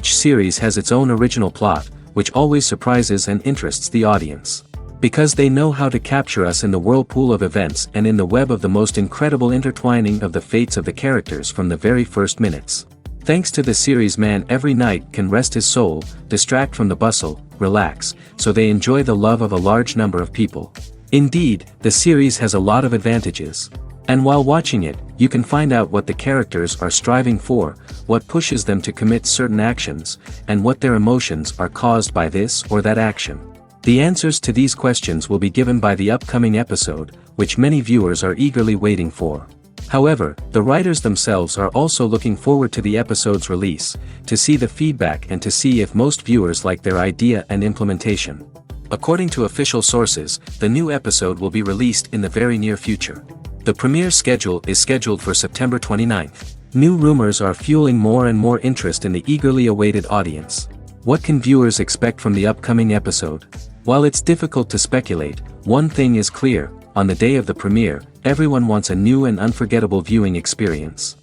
Each series has its own original plot, which always surprises and interests the audience. Because they know how to capture us in the whirlpool of events and in the web of the most incredible intertwining of the fates of the characters from the very first minutes. Thanks to the series, man every night can rest his soul, distract from the bustle, relax, so they enjoy the love of a large number of people. Indeed, the series has a lot of advantages. And while watching it, you can find out what the characters are striving for, what pushes them to commit certain actions, and what their emotions are caused by this or that action. The answers to these questions will be given by the upcoming episode, which many viewers are eagerly waiting for. However, the writers themselves are also looking forward to the episode's release, to see the feedback and to see if most viewers like their idea and implementation. According to official sources, the new episode will be released in the very near future. The premiere schedule is scheduled for September 29th. New rumors are fueling more and more interest in the eagerly awaited audience. What can viewers expect from the upcoming episode? While it's difficult to speculate, one thing is clear: on the day of the premiere, everyone wants a new and unforgettable viewing experience.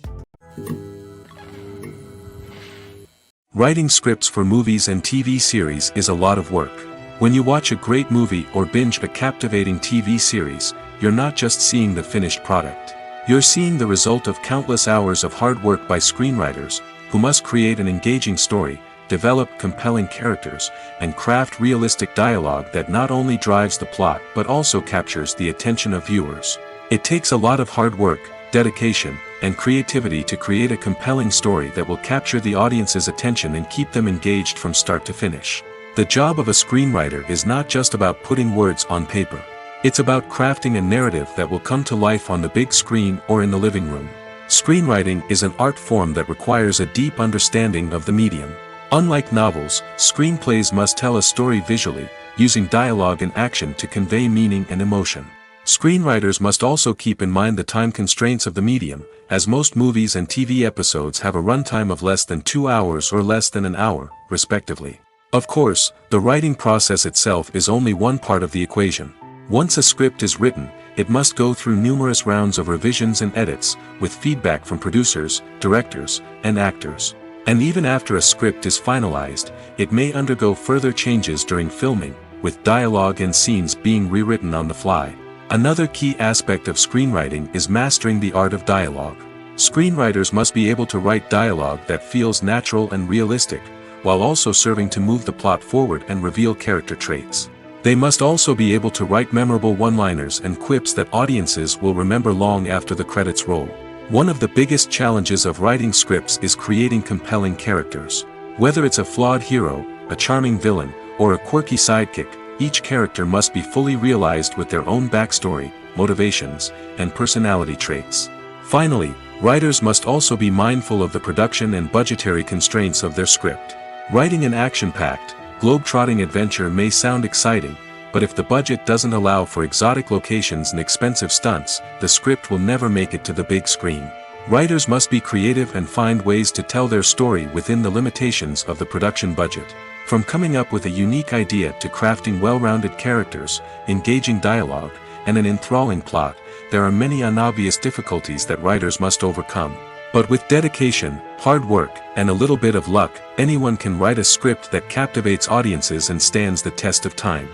Writing scripts for movies and TV series is a lot of work. When you watch a great movie or binge a captivating TV series, you're not just seeing the finished product. You're seeing the result of countless hours of hard work by screenwriters, who must create an engaging story, develop compelling characters, and craft realistic dialogue that not only drives the plot but also captures the attention of viewers. It takes a lot of hard work, dedication, and creativity to create a compelling story that will capture the audience's attention and keep them engaged from start to finish. The job of a screenwriter is not just about putting words on paper. It's about crafting a narrative that will come to life on the big screen or in the living room. Screenwriting is an art form that requires a deep understanding of the medium. Unlike novels, screenplays must tell a story visually, using dialogue and action to convey meaning and emotion. Screenwriters must also keep in mind the time constraints of the medium, as most movies and TV episodes have a runtime of less than 2 hours or less than an hour, respectively. Of course, the writing process itself is only one part of the equation. Once a script is written, it must go through numerous rounds of revisions and edits, with feedback from producers, directors, and actors. And even after a script is finalized, it may undergo further changes during filming, with dialogue and scenes being rewritten on the fly. Another key aspect of screenwriting is mastering the art of dialogue. Screenwriters must be able to write dialogue that feels natural and realistic, while also serving to move the plot forward and reveal character traits. They must also be able to write memorable one-liners and quips that audiences will remember long after the credits roll. One of the biggest challenges of writing scripts is creating compelling characters. Whether it's a flawed hero, a charming villain, or a quirky sidekick, each character must be fully realized with their own backstory, motivations, and personality traits. Finally, writers must also be mindful of the production and budgetary constraints of their script. Writing an action-packed, globe-trotting adventure may sound exciting, but if the budget doesn't allow for exotic locations and expensive stunts, the script will never make it to the big screen. Writers must be creative and find ways to tell their story within the limitations of the production budget. From coming up with a unique idea to crafting well-rounded characters, engaging dialogue, and an enthralling plot, there are many unobvious difficulties that writers must overcome. But with dedication, hard work, and a little bit of luck, anyone can write a script that captivates audiences and stands the test of time.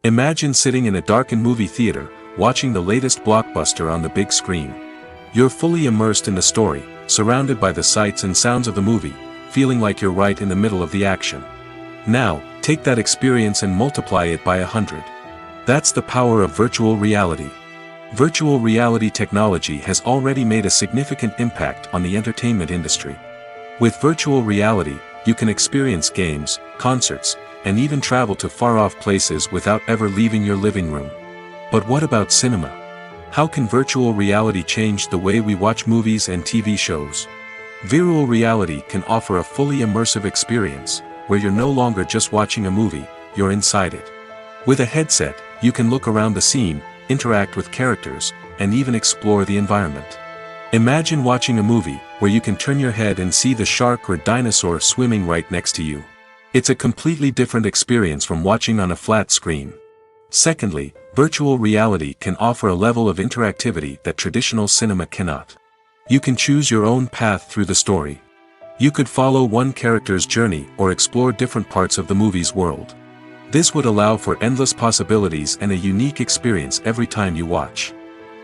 Imagine sitting in a darkened movie theater, watching the latest blockbuster on the big screen. You're fully immersed in the story, surrounded by the sights and sounds of the movie, feeling like you're right in the middle of the action. Now, take that experience and multiply it by 100. That's the power of virtual reality. Virtual reality technology has already made a significant impact on the entertainment industry. With virtual reality, you can experience games, concerts, and even travel to far-off places without ever leaving your living room. But what about cinema? How can virtual reality change the way we watch movies and TV shows? Virtual reality can offer a fully immersive experience, where you're no longer just watching a movie, you're inside it. With a headset, you can look around the scene, interact with characters, and even explore the environment. Imagine watching a movie where you can turn your head and see the shark or dinosaur swimming right next to you. It's a completely different experience from watching on a flat screen. Secondly, virtual reality can offer a level of interactivity that traditional cinema cannot. You can choose your own path through the story. You could follow one character's journey or explore different parts of the movie's world. This would allow for endless possibilities and a unique experience every time you watch.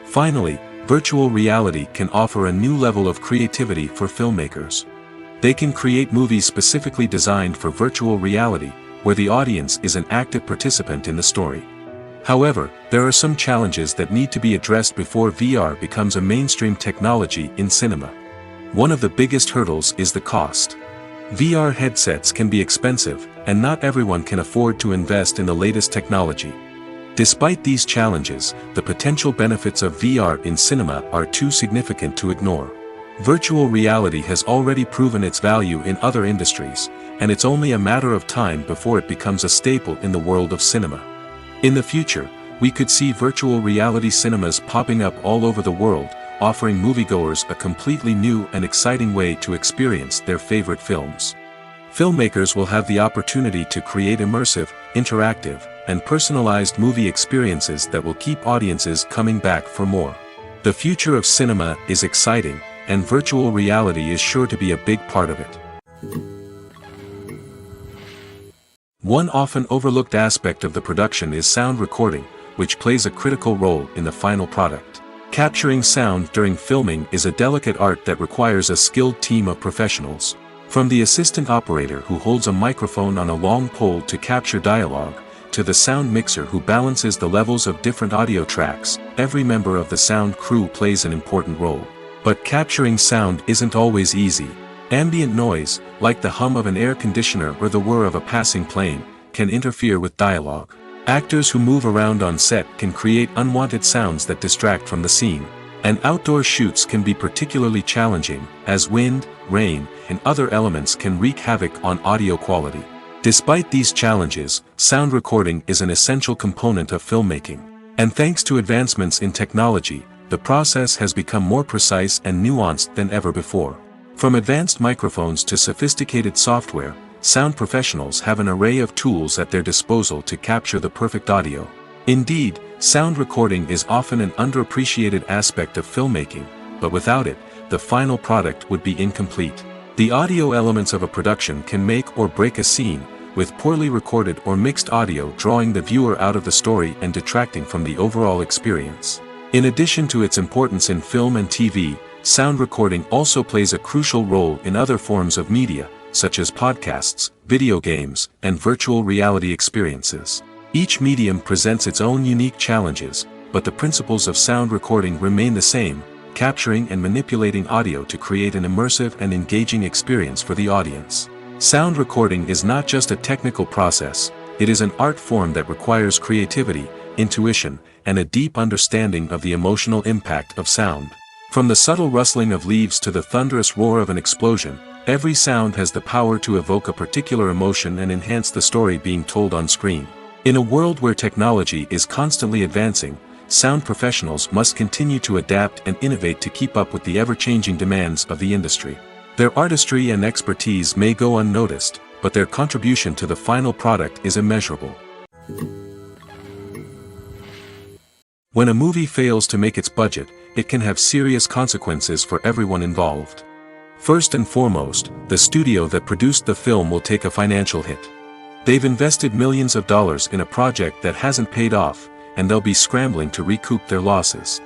Finally, virtual reality can offer a new level of creativity for filmmakers. They can create movies specifically designed for virtual reality, where the audience is an active participant in the story. However, there are some challenges that need to be addressed before VR becomes a mainstream technology in cinema. One of the biggest hurdles is the cost. VR headsets can be expensive, and not everyone can afford to invest in the latest technology. Despite these challenges, the potential benefits of VR in cinema are too significant to ignore. Virtual reality has already proven its value in other industries, and it's only a matter of time before it becomes a staple in the world of cinema. In the future, we could see virtual reality cinemas popping up all over the world, offering moviegoers a completely new and exciting way to experience their favorite films. Filmmakers will have the opportunity to create immersive, interactive, and personalized movie experiences that will keep audiences coming back for more. The future of cinema is exciting, and virtual reality is sure to be a big part of it. One often overlooked aspect of the production is sound recording, which plays a critical role in the final product. Capturing sound during filming is a delicate art that requires a skilled team of professionals. From the assistant operator who holds a microphone on a long pole to capture dialogue, to the sound mixer who balances the levels of different audio tracks, every member of the sound crew plays an important role. But capturing sound isn't always easy. Ambient noise, like the hum of an air conditioner or the whir of a passing plane, can interfere with dialogue. Actors who move around on set can create unwanted sounds that distract from the scene. And outdoor shoots can be particularly challenging, as wind, rain, and other elements can wreak havoc on audio quality. Despite these challenges, sound recording is an essential component of filmmaking. And thanks to advancements in technology, the process has become more precise and nuanced than ever before. From advanced microphones to sophisticated software, sound professionals have an array of tools at their disposal to capture the perfect audio. Indeed, sound recording is often an underappreciated aspect of filmmaking, but without it, the final product would be incomplete. The audio elements of a production can make or break a scene, with poorly recorded or mixed audio drawing the viewer out of the story and detracting from the overall experience. In addition to its importance in film and TV, sound recording also plays a crucial role in other forms of media, such as podcasts, video games, and virtual reality experiences. Each medium presents its own unique challenges, but the principles of sound recording remain the same: capturing and manipulating audio to create an immersive and engaging experience for the audience. Sound recording is not just a technical process, it is an art form that requires creativity, intuition, and a deep understanding of the emotional impact of sound. From the subtle rustling of leaves to the thunderous roar of an explosion, every sound has the power to evoke a particular emotion and enhance the story being told on screen. In a world where technology is constantly advancing, sound professionals must continue to adapt and innovate to keep up with the ever-changing demands of the industry. Their artistry and expertise may go unnoticed, but their contribution to the final product is immeasurable. When a movie fails to make its budget, it can have serious consequences for everyone involved. First and foremost, the studio that produced the film will take a financial hit. They've invested millions of dollars in a project that hasn't paid off, and they'll be scrambling to recoup their losses.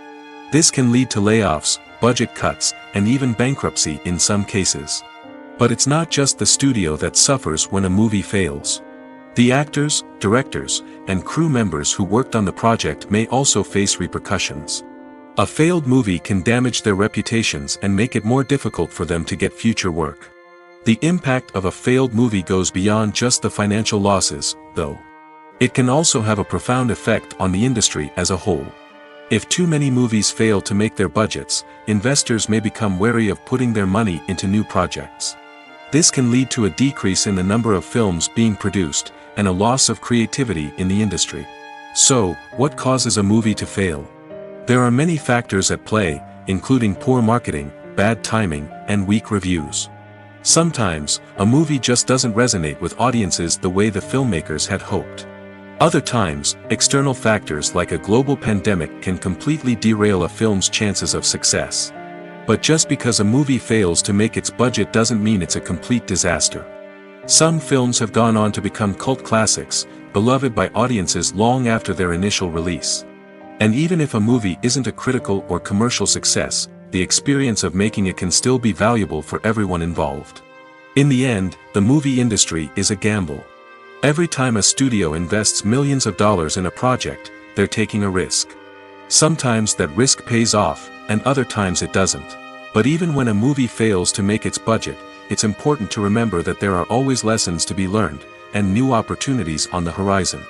This can lead to layoffs, budget cuts, and even bankruptcy in some cases. But it's not just the studio that suffers when a movie fails. The actors, directors, and crew members who worked on the project may also face repercussions. A failed movie can damage their reputations and make it more difficult for them to get future work. The impact of a failed movie goes beyond just the financial losses, though. It can also have a profound effect on the industry as a whole. If too many movies fail to make their budgets, investors may become wary of putting their money into new projects. This can lead to a decrease in the number of films being produced, and a loss of creativity in the industry. So, what causes a movie to fail? There are many factors at play, including poor marketing, bad timing, and weak reviews. Sometimes, a movie just doesn't resonate with audiences the way the filmmakers had hoped. Other times, external factors like a global pandemic can completely derail a film's chances of success. But just because a movie fails to make its budget doesn't mean it's a complete disaster. Some films have gone on to become cult classics, beloved by audiences long after their initial release. And even if a movie isn't a critical or commercial success, the experience of making it can still be valuable for everyone involved. In the end, the movie industry is a gamble. Every time a studio invests millions of dollars in a project, they're taking a risk. Sometimes that risk pays off, and other times it doesn't. But even when a movie fails to make its budget, it's important to remember that there are always lessons to be learned, and new opportunities on the horizon.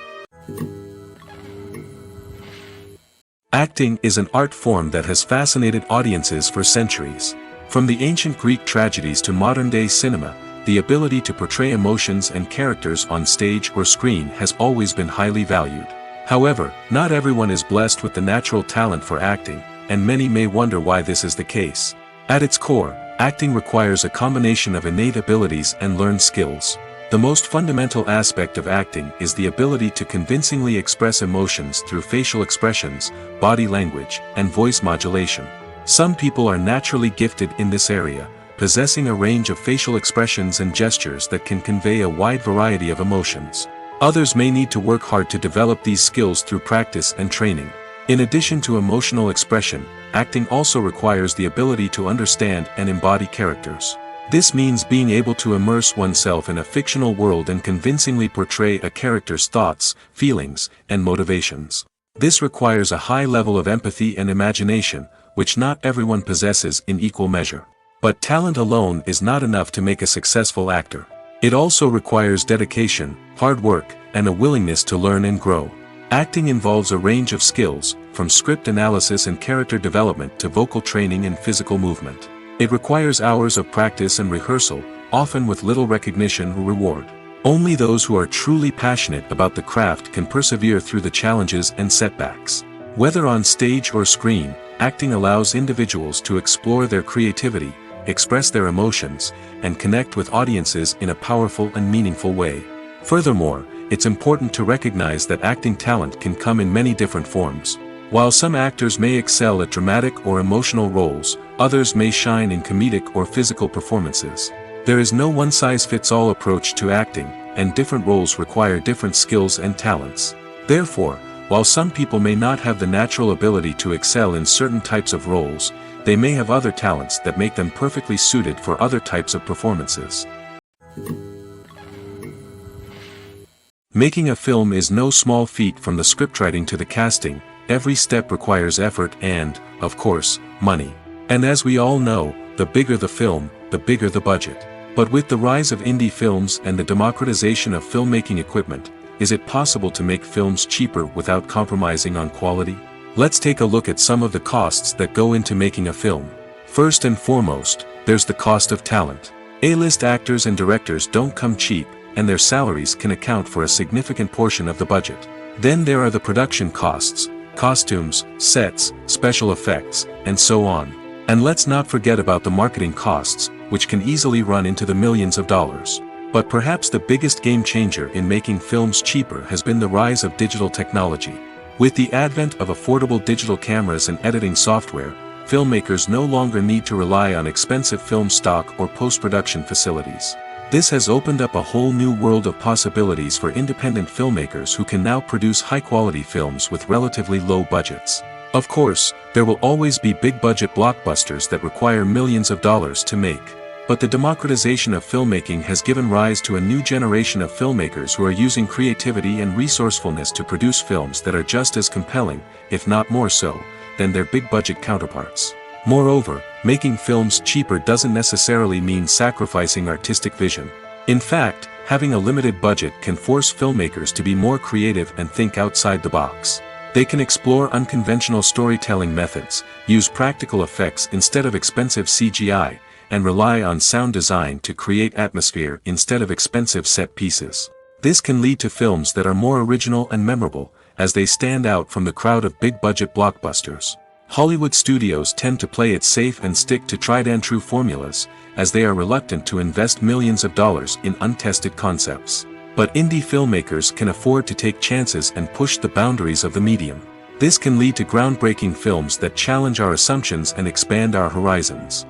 Acting is an art form that has fascinated audiences for centuries. From the ancient Greek tragedies to modern-day cinema, the ability to portray emotions and characters on stage or screen has always been highly valued. However, not everyone is blessed with the natural talent for acting, and many may wonder why this is the case. At its core, acting requires a combination of innate abilities and learned skills. The most fundamental aspect of acting is the ability to convincingly express emotions through facial expressions, body language, and voice modulation. Some people are naturally gifted in this area, possessing a range of facial expressions and gestures that can convey a wide variety of emotions. Others may need to work hard to develop these skills through practice and training. In addition to emotional expression, acting also requires the ability to understand and embody characters. This means being able to immerse oneself in a fictional world and convincingly portray a character's thoughts, feelings, and motivations. This requires a high level of empathy and imagination, which not everyone possesses in equal measure. But talent alone is not enough to make a successful actor. It also requires dedication, hard work, and a willingness to learn and grow. Acting involves a range of skills, from script analysis and character development to vocal training and physical movement. It requires hours of practice and rehearsal, often with little recognition or reward. Only those who are truly passionate about the craft can persevere through the challenges and setbacks. Whether on stage or screen, acting allows individuals to explore their creativity, express their emotions, and connect with audiences in a powerful and meaningful way. Furthermore, it's important to recognize that acting talent can come in many different forms. While some actors may excel at dramatic or emotional roles, others may shine in comedic or physical performances. There is no one-size-fits-all approach to acting, and different roles require different skills and talents. Therefore, while some people may not have the natural ability to excel in certain types of roles, they may have other talents that make them perfectly suited for other types of performances. Making a film is no small feat. From the scriptwriting to the casting, every step requires effort and, of course, money. And as we all know, the bigger the film, the bigger the budget. But with the rise of indie films and the democratization of filmmaking equipment, is it possible to make films cheaper without compromising on quality? Let's take a look at some of the costs that go into making a film. First and foremost, there's the cost of talent. A-list actors and directors don't come cheap, and their salaries can account for a significant portion of the budget. Then there are the production costs, costumes, sets, special effects, and so on. And let's not forget about the marketing costs, which can easily run into the millions of dollars. But perhaps the biggest game changer in making films cheaper has been the rise of digital technology. With the advent of affordable digital cameras and editing software, filmmakers no longer need to rely on expensive film stock or post-production facilities. This has opened up a whole new world of possibilities for independent filmmakers who can now produce high-quality films with relatively low budgets. Of course, there will always be big-budget blockbusters that require millions of dollars to make. But the democratization of filmmaking has given rise to a new generation of filmmakers who are using creativity and resourcefulness to produce films that are just as compelling, if not more so, than their big-budget counterparts. Moreover, making films cheaper doesn't necessarily mean sacrificing artistic vision. In fact, having a limited budget can force filmmakers to be more creative and think outside the box. They can explore unconventional storytelling methods, use practical effects instead of expensive CGI, and rely on sound design to create atmosphere instead of expensive set pieces. This can lead to films that are more original and memorable, as they stand out from the crowd of big-budget blockbusters. Hollywood studios tend to play it safe and stick to tried-and-true formulas, as they are reluctant to invest millions of dollars in untested concepts. But indie filmmakers can afford to take chances and push the boundaries of the medium. This can lead to groundbreaking films that challenge our assumptions and expand our horizons.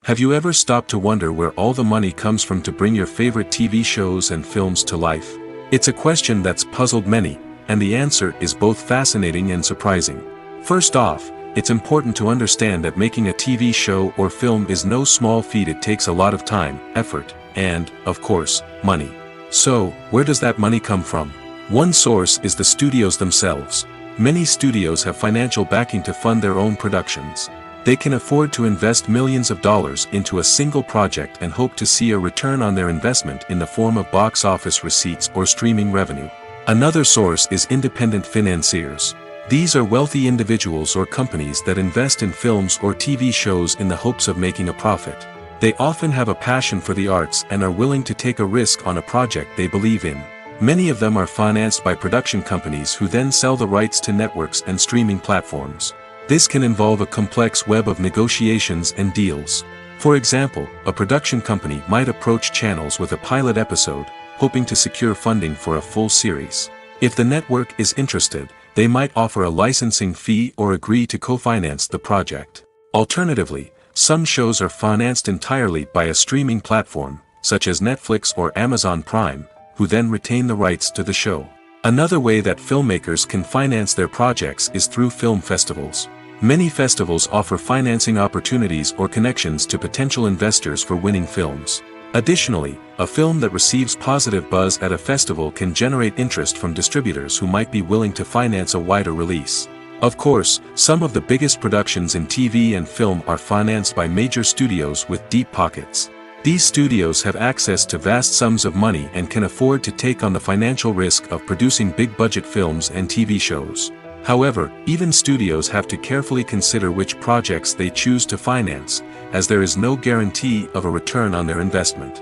Have you ever stopped to wonder where all the money comes from to bring your favorite TV shows and films to life? It's a question that's puzzled many, and the answer is both fascinating and surprising. First off, it's important to understand that making a TV show or film is no small feat. It takes a lot of time, effort, and, of course, money. So, where does that money come from? One source is the studios themselves. Many studios have financial backing to fund their own productions. They can afford to invest millions of dollars into a single project and hope to see a return on their investment in the form of box office receipts or streaming revenue. Another source is independent financiers. These are wealthy individuals or companies that invest in films or TV shows in the hopes of making a profit. They often have a passion for the arts and are willing to take a risk on a project they believe in. Many of them are financed by production companies who then sell the rights to networks and streaming platforms. This can involve a complex web of negotiations and deals. For example, a production company might approach channels with a pilot episode, hoping to secure funding for a full series. If the network is interested, they might offer a licensing fee or agree to co-finance the project. Alternatively, some shows are financed entirely by a streaming platform, such as Netflix or Amazon Prime, who then retain the rights to the show. Another way that filmmakers can finance their projects is through film festivals. Many festivals offer financing opportunities or connections to potential investors for winning films. Additionally, a film that receives positive buzz at a festival can generate interest from distributors who might be willing to finance a wider release. Of course, some of the biggest productions in TV and film are financed by major studios with deep pockets. These studios have access to vast sums of money and can afford to take on the financial risk of producing big-budget films and TV shows. However, even studios have to carefully consider which projects they choose to finance, as there is no guarantee of a return on their investment.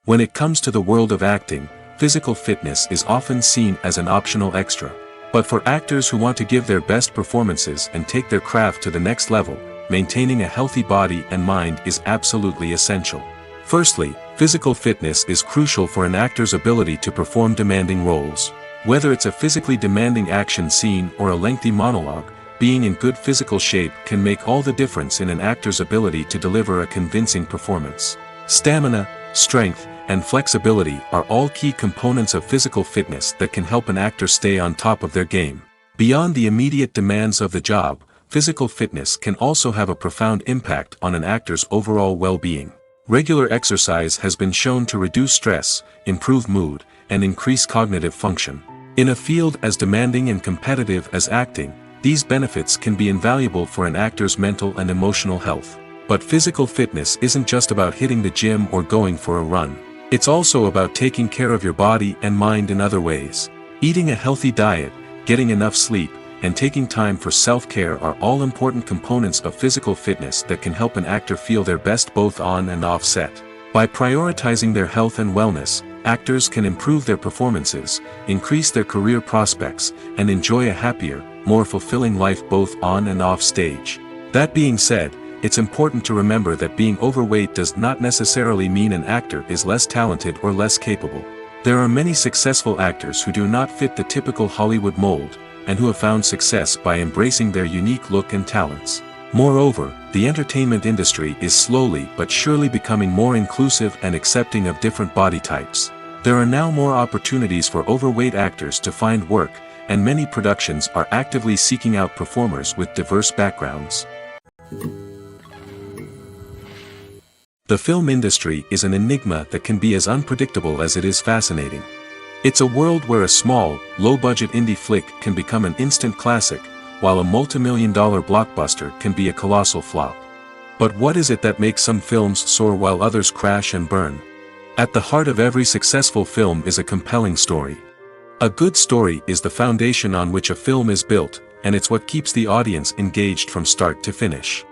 When it comes to the world of acting, physical fitness is often seen as an optional extra. But for actors who want to give their best performances and take their craft to the next level, maintaining a healthy body and mind is absolutely essential. Firstly, physical fitness is crucial for an actor's ability to perform demanding roles. Whether it's a physically demanding action scene or a lengthy monologue, being in good physical shape can make all the difference in an actor's ability to deliver a convincing performance. Stamina, strength, and flexibility are all key components of physical fitness that can help an actor stay on top of their game. Beyond the immediate demands of the job, physical fitness can also have a profound impact on an actor's overall well-being. Regular exercise has been shown to reduce stress, improve mood, and increase cognitive function. In a field as demanding and competitive as acting, these benefits can be invaluable for an actor's mental and emotional health. But physical fitness isn't just about hitting the gym or going for a run. It's also about taking care of your body and mind in other ways. Eating a healthy diet, getting enough sleep, and taking time for self-care are all important components of physical fitness that can help an actor feel their best both on and off set. By prioritizing their health and wellness, actors can improve their performances, increase their career prospects, and enjoy a happier, more fulfilling life both on and off stage. That being said, it's important to remember that being overweight does not necessarily mean an actor is less talented or less capable. There are many successful actors who do not fit the typical Hollywood mold, and who have found success by embracing their unique look and talents. Moreover, the entertainment industry is slowly but surely becoming more inclusive and accepting of different body types. There are now more opportunities for overweight actors to find work, and many productions are actively seeking out performers with diverse backgrounds. The film industry is an enigma that can be as unpredictable as it is fascinating. It's a world where a small, low-budget indie flick can become an instant classic, while a multi-million-dollar blockbuster can be a colossal flop. But what is it that makes some films soar while others crash and burn? At the heart of every successful film is a compelling story. A good story is the foundation on which a film is built, and it's what keeps the audience engaged from start to finish.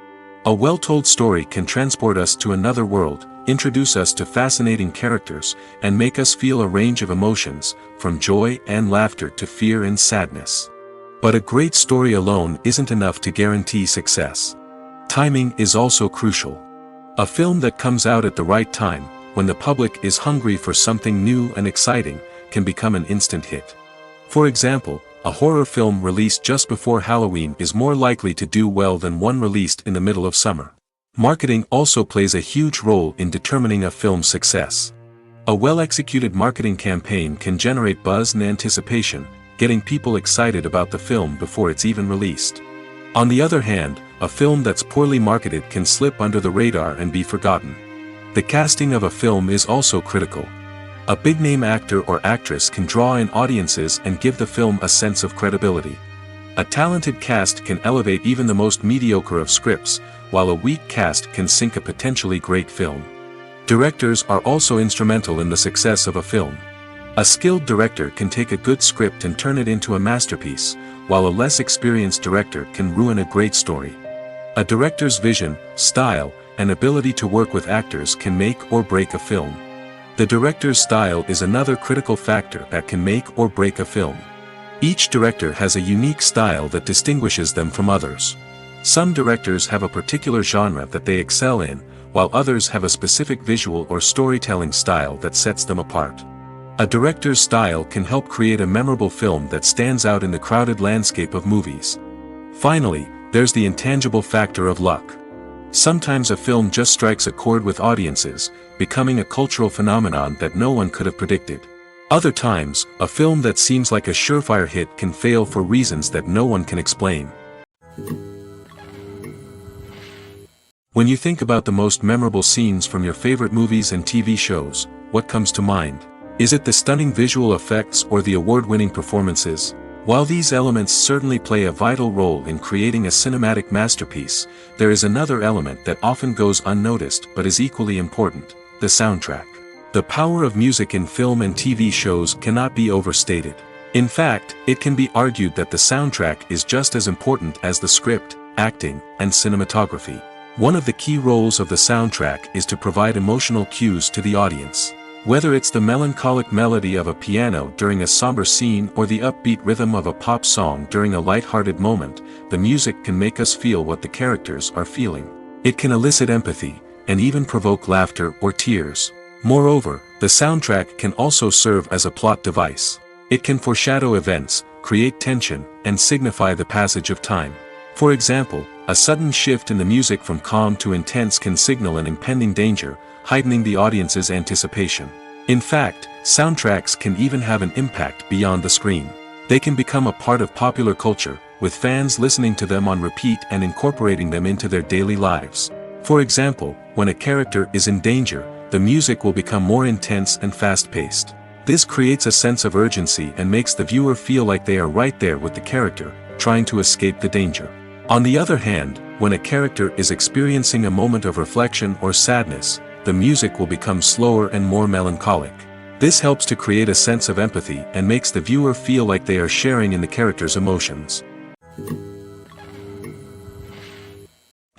A well-told story can transport us to another world, introduce us to fascinating characters, and make us feel a range of emotions, from joy and laughter to fear and sadness. But a great story alone isn't enough to guarantee success. Timing is also crucial. A film that comes out at the right time, when the public is hungry for something new and exciting, can become an instant hit. For example, a horror film released just before Halloween is more likely to do well than one released in the middle of summer. Marketing also plays a huge role in determining a film's success. A well-executed marketing campaign can generate buzz and anticipation, getting people excited about the film before it's even released. On the other hand, a film that's poorly marketed can slip under the radar and be forgotten. The casting of a film is also critical. A big-name actor or actress can draw in audiences and give the film a sense of credibility. A talented cast can elevate even the most mediocre of scripts, while a weak cast can sink a potentially great film. Directors are also instrumental in the success of a film. A skilled director can take a good script and turn it into a masterpiece, while a less experienced director can ruin a great story. A director's vision, style, and ability to work with actors can make or break a film. The director's style is another critical factor that can make or break a film. Each director has a unique style that distinguishes them from others. Some directors have a particular genre that they excel in, while others have a specific visual or storytelling style that sets them apart. A director's style can help create a memorable film that stands out in the crowded landscape of movies. Finally, there's the intangible factor of luck. Sometimes a film just strikes a chord with audiences, becoming a cultural phenomenon that no one could have predicted. Other times, a film that seems like a surefire hit can fail for reasons that no one can explain. When you think about the most memorable scenes from your favorite movies and TV shows, what comes to mind? Is it the stunning visual effects or the award-winning performances? While these elements certainly play a vital role in creating a cinematic masterpiece, there is another element that often goes unnoticed but is equally important: the soundtrack. The power of music in film and TV shows cannot be overstated. In fact, it can be argued that the soundtrack is just as important as the script, acting, and cinematography. One of the key roles of the soundtrack is to provide emotional cues to the audience. Whether it's the melancholic melody of a piano during a somber scene or the upbeat rhythm of a pop song during a light-hearted moment, the music can make us feel what the characters are feeling. It can elicit empathy, and even provoke laughter or tears. Moreover, the soundtrack can also serve as a plot device. It can foreshadow events, create tension, and signify the passage of time. For example, a sudden shift in the music from calm to intense can signal an impending danger, heightening the audience's anticipation. In fact, soundtracks can even have an impact beyond the screen. They can become a part of popular culture, with fans listening to them on repeat and incorporating them into their daily lives. For example, when a character is in danger, the music will become more intense and fast-paced. This creates a sense of urgency and makes the viewer feel like they are right there with the character, trying to escape the danger. On the other hand, when a character is experiencing a moment of reflection or sadness, the music will become slower and more melancholic. This helps to create a sense of empathy and makes the viewer feel like they are sharing in the character's emotions.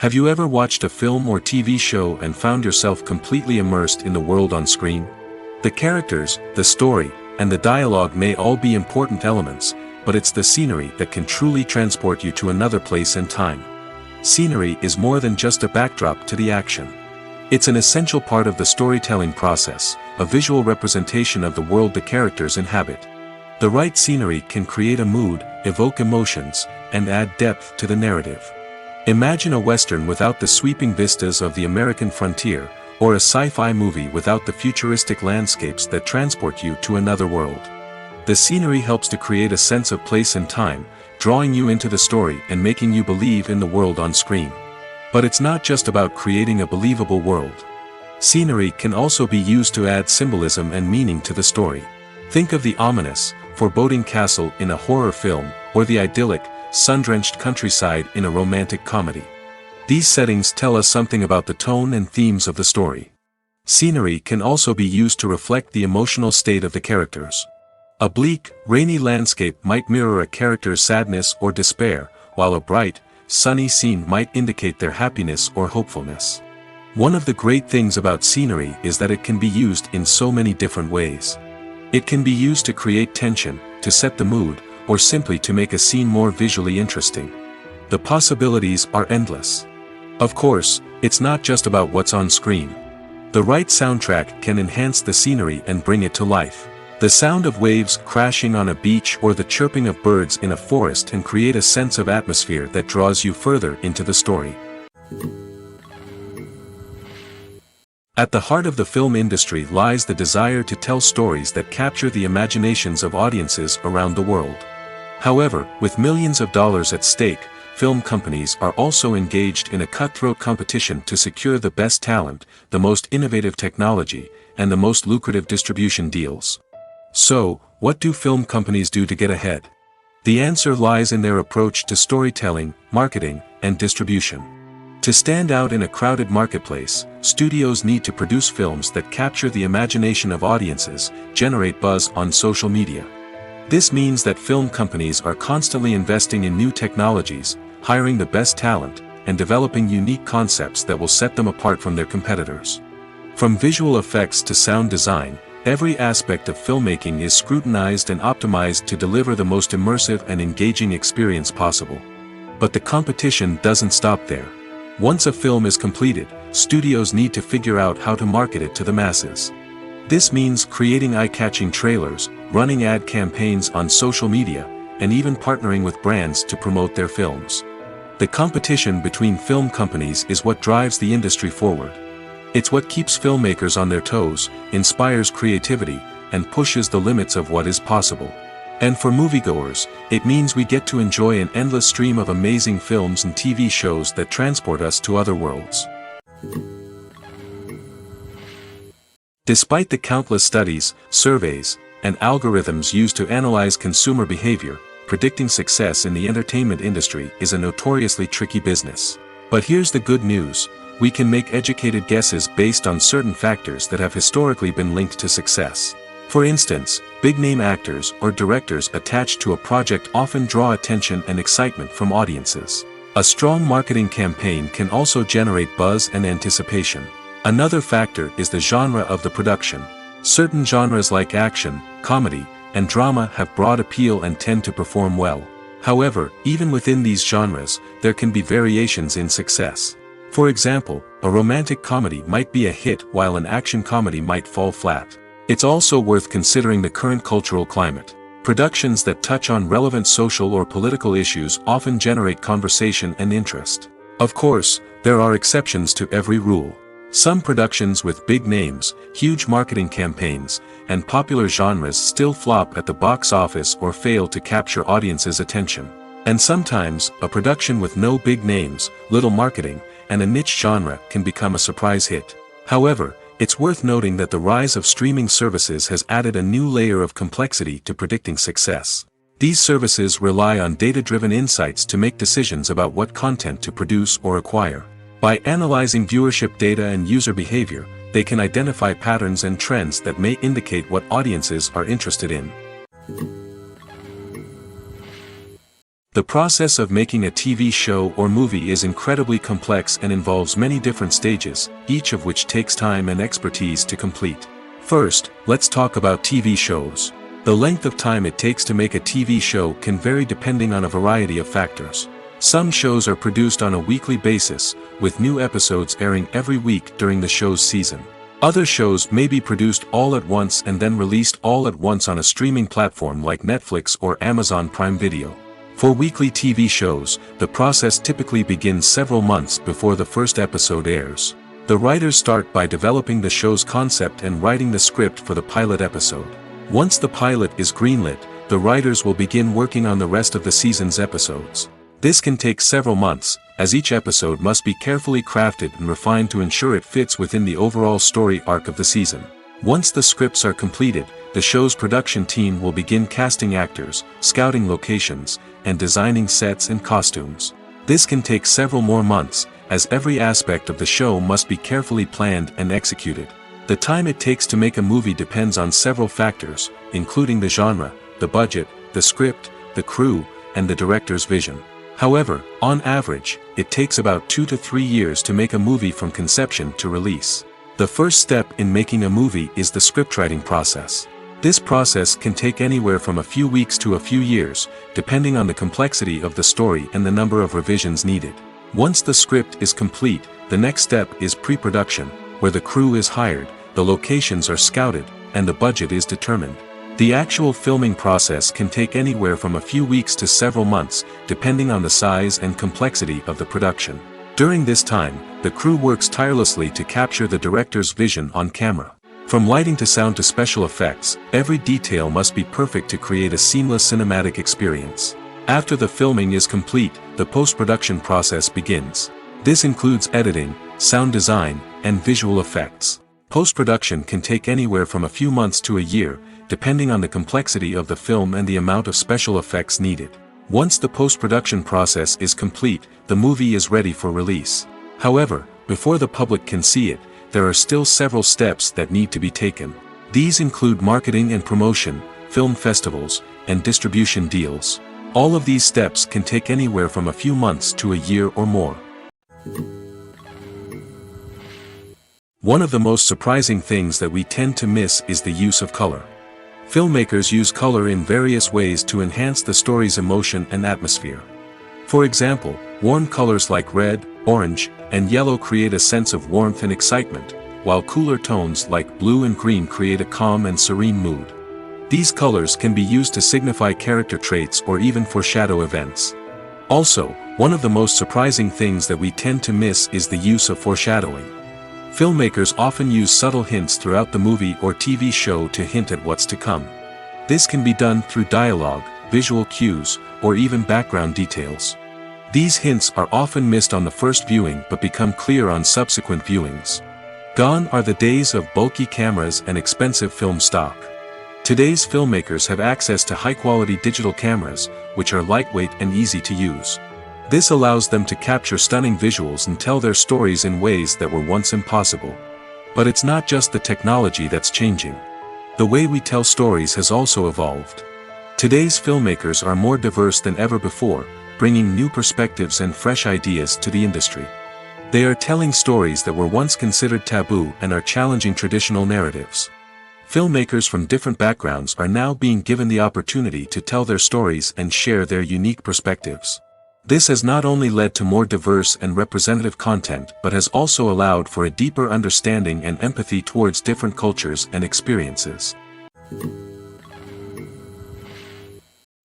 Have you ever watched a film or TV show and found yourself completely immersed in the world on screen? The characters, the story, and the dialogue may all be important elements, but it's the scenery that can truly transport you to another place and time. Scenery is more than just a backdrop to the action. It's an essential part of the storytelling process, a visual representation of the world the characters inhabit. The right scenery can create a mood, evoke emotions, and add depth to the narrative. Imagine a Western without the sweeping vistas of the American frontier, or a sci-fi movie without the futuristic landscapes that transport you to another world. The scenery helps to create a sense of place and time, drawing you into the story and making you believe in the world on screen. But it's not just about creating a believable world. Scenery can also be used to add symbolism and meaning to the story. Think of the ominous, foreboding castle in a horror film, or the idyllic, sun-drenched countryside in a romantic comedy. These settings tell us something about the tone and themes of the story. Scenery can also be used to reflect the emotional state of the characters. A bleak, rainy landscape might mirror a character's sadness or despair, while a bright, sunny scene might indicate their happiness or hopefulness. One of the great things about scenery is that it can be used in so many different ways. It can be used to create tension, to set the mood, or simply to make a scene more visually interesting. The possibilities are endless. Of course, it's not just about what's on screen. The right soundtrack can enhance the scenery and bring it to life. The sound of waves crashing on a beach or the chirping of birds in a forest can create a sense of atmosphere that draws you further into the story. At the heart of the film industry lies the desire to tell stories that capture the imaginations of audiences around the world. However, with millions of dollars at stake, film companies are also engaged in a cutthroat competition to secure the best talent, the most innovative technology, and the most lucrative distribution deals. So, what do film companies do to get ahead? The answer lies in their approach to storytelling, marketing, and distribution. To stand out in a crowded marketplace, studios need to produce films that capture the imagination of audiences, generate buzz on social media. This means that film companies are constantly investing in new technologies, hiring the best talent, and developing unique concepts that will set them apart from their competitors. From visual effects to sound design, every aspect of filmmaking is scrutinized and optimized to deliver the most immersive and engaging experience possible. But the competition doesn't stop there. Once a film is completed, studios need to figure out how to market it to the masses. This means creating eye-catching trailers, running ad campaigns on social media, and even partnering with brands to promote their films. The competition between film companies is what drives the industry forward. It's what keeps filmmakers on their toes, inspires creativity, and pushes the limits of what is possible. And for moviegoers, it means we get to enjoy an endless stream of amazing films and TV shows that transport us to other worlds. Despite the countless studies, surveys, and algorithms used to analyze consumer behavior, predicting success in the entertainment industry is a notoriously tricky business. But here's the good news. We can make educated guesses based on certain factors that have historically been linked to success. For instance, big-name actors or directors attached to a project often draw attention and excitement from audiences. A strong marketing campaign can also generate buzz and anticipation. Another factor is the genre of the production. Certain genres like action, comedy, and drama have broad appeal and tend to perform well. However, even within these genres, there can be variations in success. For example, a romantic comedy might be a hit while an action comedy might fall flat. It's also worth considering the current cultural climate. Productions that touch on relevant social or political issues often generate conversation and interest. Of course, there are exceptions to every rule. Some productions with big names, huge marketing campaigns, and popular genres still flop at the box office or fail to capture audiences' attention. And sometimes, a production with no big names, little marketing, and a niche genre can become a surprise hit. However, it's worth noting that the rise of streaming services has added a new layer of complexity to predicting success. These services rely on data-driven insights to make decisions about what content to produce or acquire. By analyzing viewership data and user behavior, they can identify patterns and trends that may indicate what audiences are interested in. The process of making a TV show or movie is incredibly complex and involves many different stages, each of which takes time and expertise to complete. First, let's talk about TV shows. The length of time it takes to make a TV show can vary depending on a variety of factors. Some shows are produced on a weekly basis, with new episodes airing every week during the show's season. Other shows may be produced all at once and then released all at once on a streaming platform like Netflix or Amazon Prime Video. For weekly TV shows, the process typically begins several months before the first episode airs. The writers start by developing the show's concept and writing the script for the pilot episode. Once the pilot is greenlit, the writers will begin working on the rest of the season's episodes. This can take several months, as each episode must be carefully crafted and refined to ensure it fits within the overall story arc of the season. Once the scripts are completed, the show's production team will begin casting actors, scouting locations, and designing sets and costumes. This can take several more months, as every aspect of the show must be carefully planned and executed. The time it takes to make a movie depends on several factors, including the genre, the budget, the script, the crew, and the director's vision. However, on average, it takes about 2 to 3 years to make a movie from conception to release. The first step in making a movie is the scriptwriting process. This process can take anywhere from a few weeks to a few years, depending on the complexity of the story and the number of revisions needed. Once the script is complete, the next step is pre-production, where the crew is hired, the locations are scouted, and the budget is determined. The actual filming process can take anywhere from a few weeks to several months, depending on the size and complexity of the production. During this time, the crew works tirelessly to capture the director's vision on camera. From lighting to sound to special effects, every detail must be perfect to create a seamless cinematic experience. After the filming is complete, the post-production process begins. This includes editing, sound design, and visual effects. Post-production can take anywhere from a few months to a year, depending on the complexity of the film and the amount of special effects needed. Once the post-production process is complete, the movie is ready for release. However, before the public can see it, there are still several steps that need to be taken. These include marketing and promotion, film festivals, and distribution deals. All of these steps can take anywhere from a few months to a year or more. One of the most surprising things that we tend to miss is the use of color. Filmmakers use color in various ways to enhance the story's emotion and atmosphere. For example, warm colors like red, orange, and yellow create a sense of warmth and excitement, while cooler tones like blue and green create a calm and serene mood. These colors can be used to signify character traits or even foreshadow events. Also, one of the most surprising things that we tend to miss is the use of foreshadowing. Filmmakers often use subtle hints throughout the movie or TV show to hint at what's to come. This can be done through dialogue, visual cues, or even background details. These hints are often missed on the first viewing but become clear on subsequent viewings. Gone are the days of bulky cameras and expensive film stock. Today's filmmakers have access to high-quality digital cameras, which are lightweight and easy to use. This allows them to capture stunning visuals and tell their stories in ways that were once impossible. But it's not just the technology that's changing. The way we tell stories has also evolved. Today's filmmakers are more diverse than ever before, bringing new perspectives and fresh ideas to the industry. They are telling stories that were once considered taboo and are challenging traditional narratives. Filmmakers from different backgrounds are now being given the opportunity to tell their stories and share their unique perspectives. This has not only led to more diverse and representative content but has also allowed for a deeper understanding and empathy towards different cultures and experiences.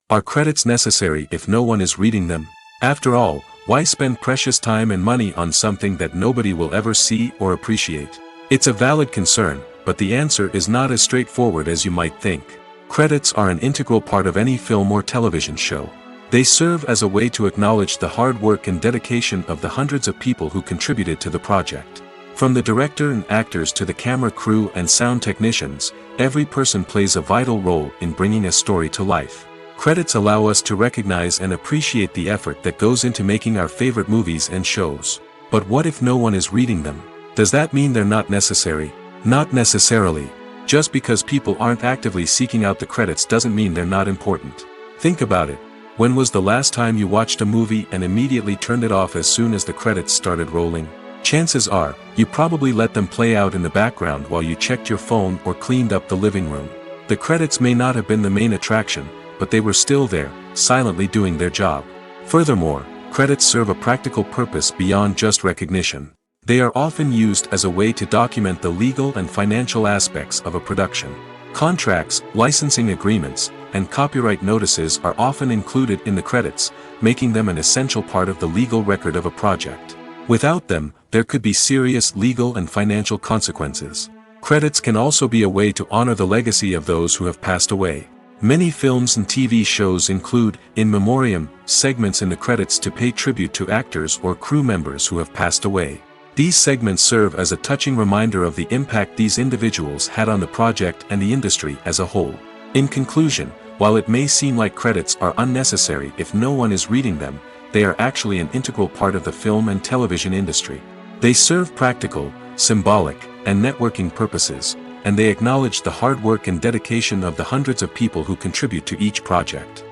Are credits necessary if no one is reading them? After all, why spend precious time and money on something that nobody will ever see or appreciate? It's a valid concern, but the answer is not as straightforward as you might think. Credits are an integral part of any film or television show. They serve as a way to acknowledge the hard work and dedication of the hundreds of people who contributed to the project. From the director and actors to the camera crew and sound technicians, every person plays a vital role in bringing a story to life. Credits allow us to recognize and appreciate the effort that goes into making our favorite movies and shows. But what if no one is reading them? Does that mean they're not necessary? Not necessarily. Just because people aren't actively seeking out the credits doesn't mean they're not important. Think about it. When was the last time you watched a movie and immediately turned it off as soon as the credits started rolling? Chances are, you probably let them play out in the background while you checked your phone or cleaned up the living room. The credits may not have been the main attraction, but they were still there, silently doing their job. Furthermore, credits serve a practical purpose beyond just recognition. They are often used as a way to document the legal and financial aspects of a production. Contracts, licensing agreements, and copyright notices are often included in the credits, making them an essential part of the legal record of a project. Without them, there could be serious legal and financial consequences. Credits can also be a way to honor the legacy of those who have passed away. Many films and TV shows include, in memoriam, segments in the credits to pay tribute to actors or crew members who have passed away. These segments serve as a touching reminder of the impact these individuals had on the project and the industry as a whole. In conclusion, while it may seem like credits are unnecessary if no one is reading them, they are actually an integral part of the film and television industry. They serve practical, symbolic, and networking purposes, and they acknowledge the hard work and dedication of the hundreds of people who contribute to each project.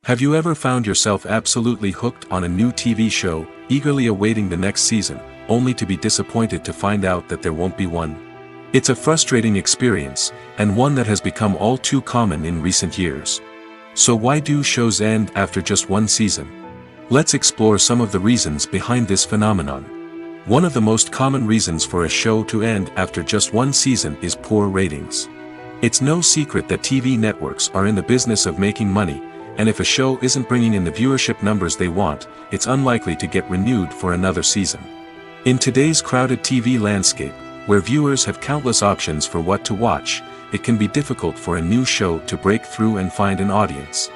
Have you ever found yourself absolutely hooked on a new TV show, eagerly awaiting the next season, only to be disappointed to find out that there won't be one? It's a frustrating experience, and one that has become all too common in recent years. So why do shows end after just one season? Let's explore some of the reasons behind this phenomenon. One of the most common reasons for a show to end after just one season is poor ratings. It's no secret that TV networks are in the business of making money, and if a show isn't bringing in the viewership numbers they want, it's unlikely to get renewed for another season. In today's crowded TV landscape, where viewers have countless options for what to watch, it can be difficult for a new show to break through and find an audience.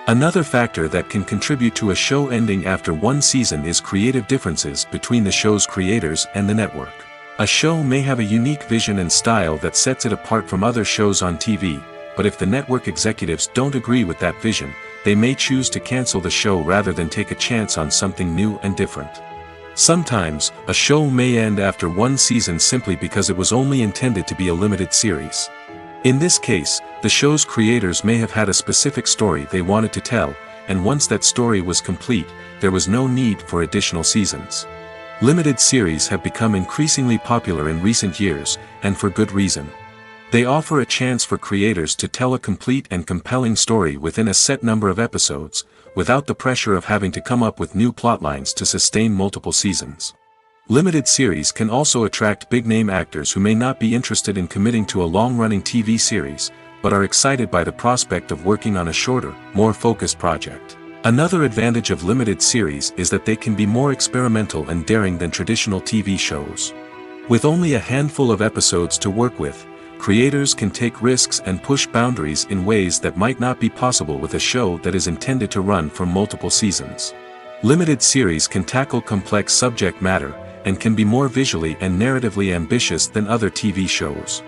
Another factor that can contribute to a show ending after one season is creative differences between the show's creators and the network. A show may have a unique vision and style that sets it apart from other shows on TV, but if the network executives don't agree with that vision, they may choose to cancel the show rather than take a chance on something new and different. Sometimes, a show may end after one season simply because it was only intended to be a limited series. In this case, the show's creators may have had a specific story they wanted to tell, and once that story was complete, there was no need for additional seasons. Limited series have become increasingly popular in recent years, and for good reason. They offer a chance for creators to tell a complete and compelling story within a set number of episodes, without the pressure of having to come up with new plotlines to sustain multiple seasons. Limited series can also attract big-name actors who may not be interested in committing to a long-running TV series, but are excited by the prospect of working on a shorter, more focused project. Another advantage of limited series is that they can be more experimental and daring than traditional TV shows. With only a handful of episodes to work with, creators can take risks and push boundaries in ways that might not be possible with a show that is intended to run for multiple seasons. Limited series can tackle complex subject matter, and can be more visually and narratively ambitious than other TV shows.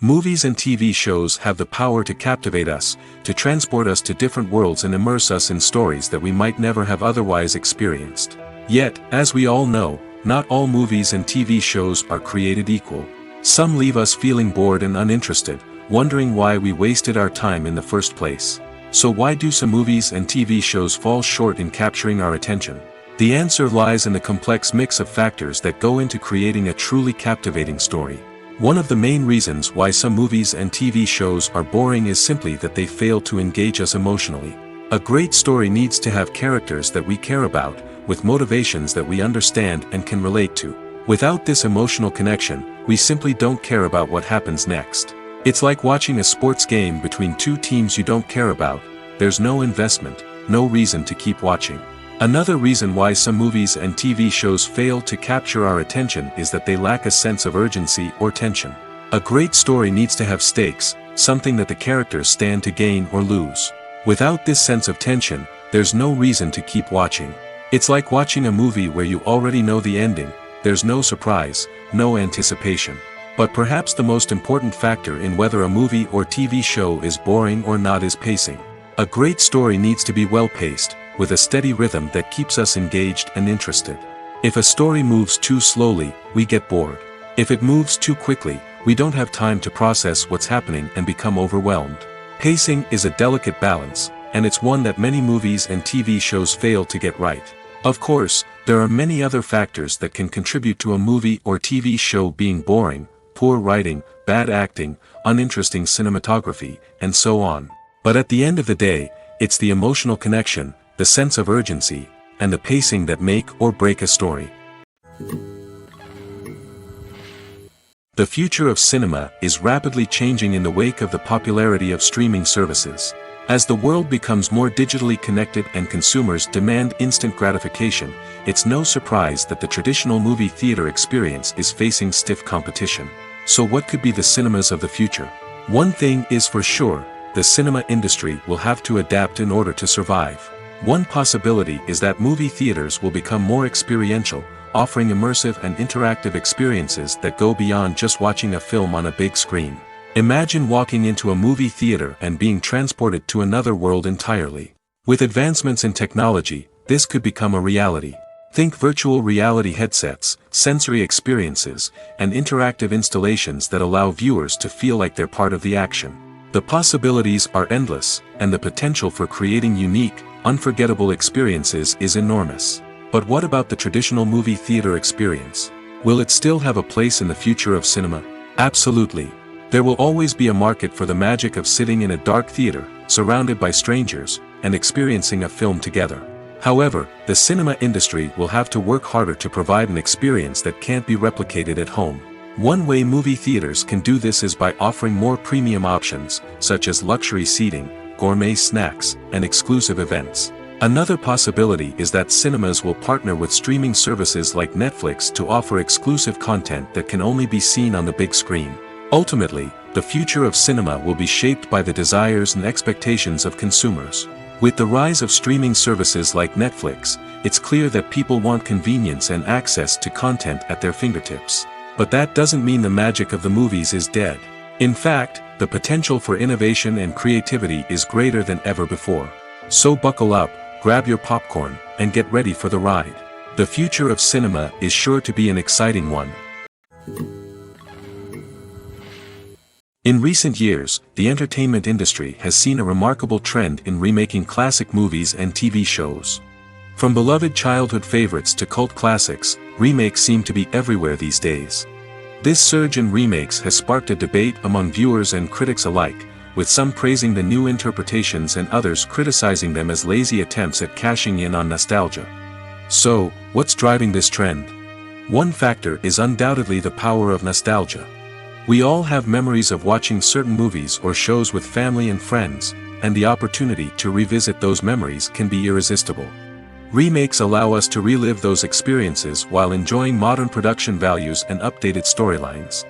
Movies and TV shows have the power to captivate us, to transport us to different worlds and immerse us in stories that we might never have otherwise experienced. Yet, as we all know, not all movies and TV shows are created equal. Some leave us feeling bored and uninterested, wondering why we wasted our time in the first place. So why do some movies and TV shows fall short in capturing our attention? The answer lies in the complex mix of factors that go into creating a truly captivating story. One of the main reasons why some movies and TV shows are boring is simply that they fail to engage us emotionally. A great story needs to have characters that we care about, with motivations that we understand and can relate to. Without this emotional connection, we simply don't care about what happens next. It's like watching a sports game between two teams you don't care about. There's no investment, no reason to keep watching. Another reason why some movies and TV shows fail to capture our attention is that they lack a sense of urgency or tension. A great story needs to have stakes, something that the characters stand to gain or lose. Without this sense of tension, there's no reason to keep watching. It's like watching a movie where you already know the ending. There's no surprise, no anticipation. But perhaps the most important factor in whether a movie or TV show is boring or not is pacing. A great story needs to be well-paced, with a steady rhythm that keeps us engaged and interested. If a story moves too slowly, we get bored. If it moves too quickly, we don't have time to process what's happening and become overwhelmed. Pacing is a delicate balance, and it's one that many movies and TV shows fail to get right. Of course, there are many other factors that can contribute to a movie or TV show being boring: poor writing, bad acting, uninteresting cinematography, and so on. But at the end of the day, it's the emotional connection, the sense of urgency, and the pacing that make or break a story. The future of cinema is rapidly changing in the wake of the popularity of streaming services. As the world becomes more digitally connected and consumers demand instant gratification, it's no surprise that the traditional movie theater experience is facing stiff competition. So what could be the cinemas of the future? One thing is for sure: the cinema industry will have to adapt in order to survive. One possibility is that movie theaters will become more experiential, offering immersive and interactive experiences that go beyond just watching a film on a big screen. Imagine walking into a movie theater and being transported to another world entirely. With advancements in technology, this could become a reality. Think virtual reality headsets, sensory experiences, and interactive installations that allow viewers to feel like they're part of the action. The possibilities are endless, and the potential for creating unique, unforgettable experiences is enormous. But what about the traditional movie theater experience? Will it still have a place in the future of cinema? Absolutely. There will always be a market for the magic of sitting in a dark theater, surrounded by strangers, and experiencing a film together. However, the cinema industry will have to work harder to provide an experience that can't be replicated at home. One way movie theaters can do this is by offering more premium options, such as luxury seating, gourmet snacks, and exclusive events. Another possibility is that cinemas will partner with streaming services like Netflix to offer exclusive content that can only be seen on the big screen. Ultimately, the future of cinema will be shaped by the desires and expectations of consumers. With the rise of streaming services like Netflix, it's clear that people want convenience and access to content at their fingertips. But that doesn't mean the magic of the movies is dead. In fact, the potential for innovation and creativity is greater than ever before. So buckle up, grab your popcorn, and get ready for the ride. The future of cinema is sure to be an exciting one. In recent years, the entertainment industry has seen a remarkable trend in remaking classic movies and TV shows. From beloved childhood favorites to cult classics, remakes seem to be everywhere these days. This surge in remakes has sparked a debate among viewers and critics alike, with some praising the new interpretations and others criticizing them as lazy attempts at cashing in on nostalgia. So, what's driving this trend? One factor is undoubtedly the power of nostalgia. We all have memories of watching certain movies or shows with family and friends, and the opportunity to revisit those memories can be irresistible. Remakes allow us to relive those experiences while enjoying modern production values and updated storylines.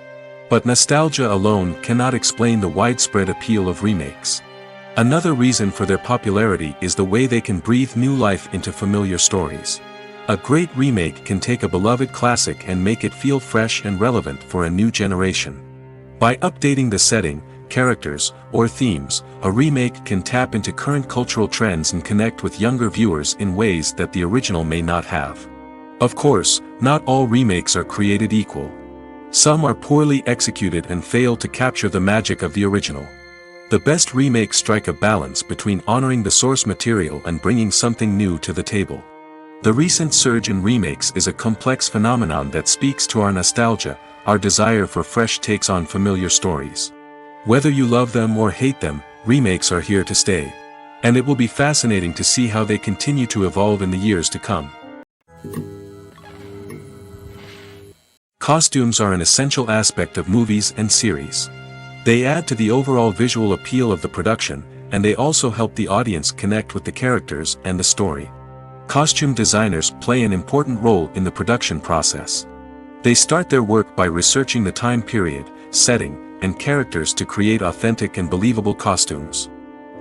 But nostalgia alone cannot explain the widespread appeal of remakes. Another reason for their popularity is the way they can breathe new life into familiar stories. A great remake can take a beloved classic and make it feel fresh and relevant for a new generation. By updating the setting, characters, or themes, a remake can tap into current cultural trends and connect with younger viewers in ways that the original may not have. Of course, not all remakes are created equal. Some are poorly executed and fail to capture the magic of the original. The best remakes strike a balance between honoring the source material and bringing something new to the table. The recent surge in remakes is a complex phenomenon that speaks to our nostalgia, our desire for fresh takes on familiar stories. Whether you love them or hate them, remakes are here to stay. And it will be fascinating to see how they continue to evolve in the years to come. Costumes are an essential aspect of movies and series. They add to the overall visual appeal of the production, and they also help the audience connect with the characters and the story. Costume designers play an important role in the production process. They start their work by researching the time period, setting, and characters to create authentic and believable costumes.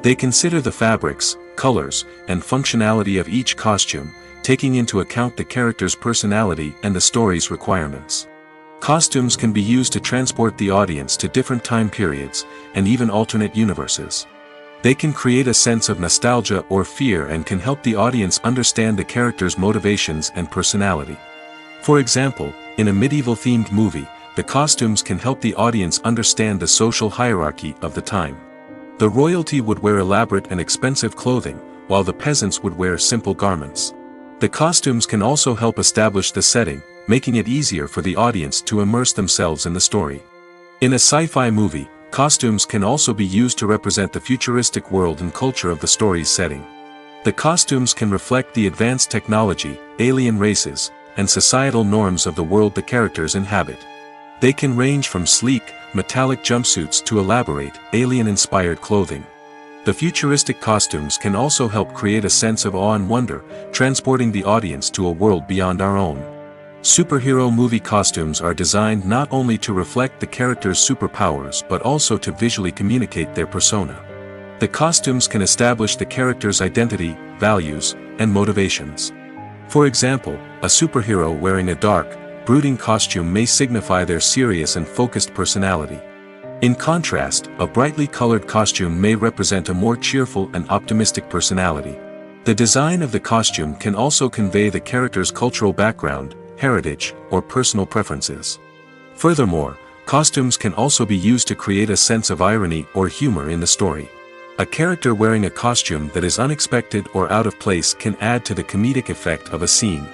They consider the fabrics, colors, and functionality of each costume, taking into account the character's personality and the story's requirements. Costumes can be used to transport the audience to different time periods, and even alternate universes. They can create a sense of nostalgia or fear and can help the audience understand the character's motivations and personality. For example, in a medieval-themed movie, the costumes can help the audience understand the social hierarchy of the time. The royalty would wear elaborate and expensive clothing, while the peasants would wear simple garments. The costumes can also help establish the setting, making it easier for the audience to immerse themselves in the story. In a sci-fi movie, costumes can also be used to represent the futuristic world and culture of the story's setting. The costumes can reflect the advanced technology, alien races, and societal norms of the world the characters inhabit. They can range from sleek, metallic jumpsuits to elaborate, alien-inspired clothing. The futuristic costumes can also help create a sense of awe and wonder, transporting the audience to a world beyond our own. Superhero movie costumes are designed not only to reflect the character's superpowers but also to visually communicate their persona. The costumes can establish the character's identity, values, and motivations. For example, a superhero wearing a dark, brooding costume may signify their serious and focused personality. In contrast, a brightly colored costume may represent a more cheerful and optimistic personality. The design of the costume can also convey the character's cultural background, heritage, or personal preferences. Furthermore, costumes can also be used to create a sense of irony or humor in the story. A character wearing a costume that is unexpected or out of place can add to the comedic effect of a scene.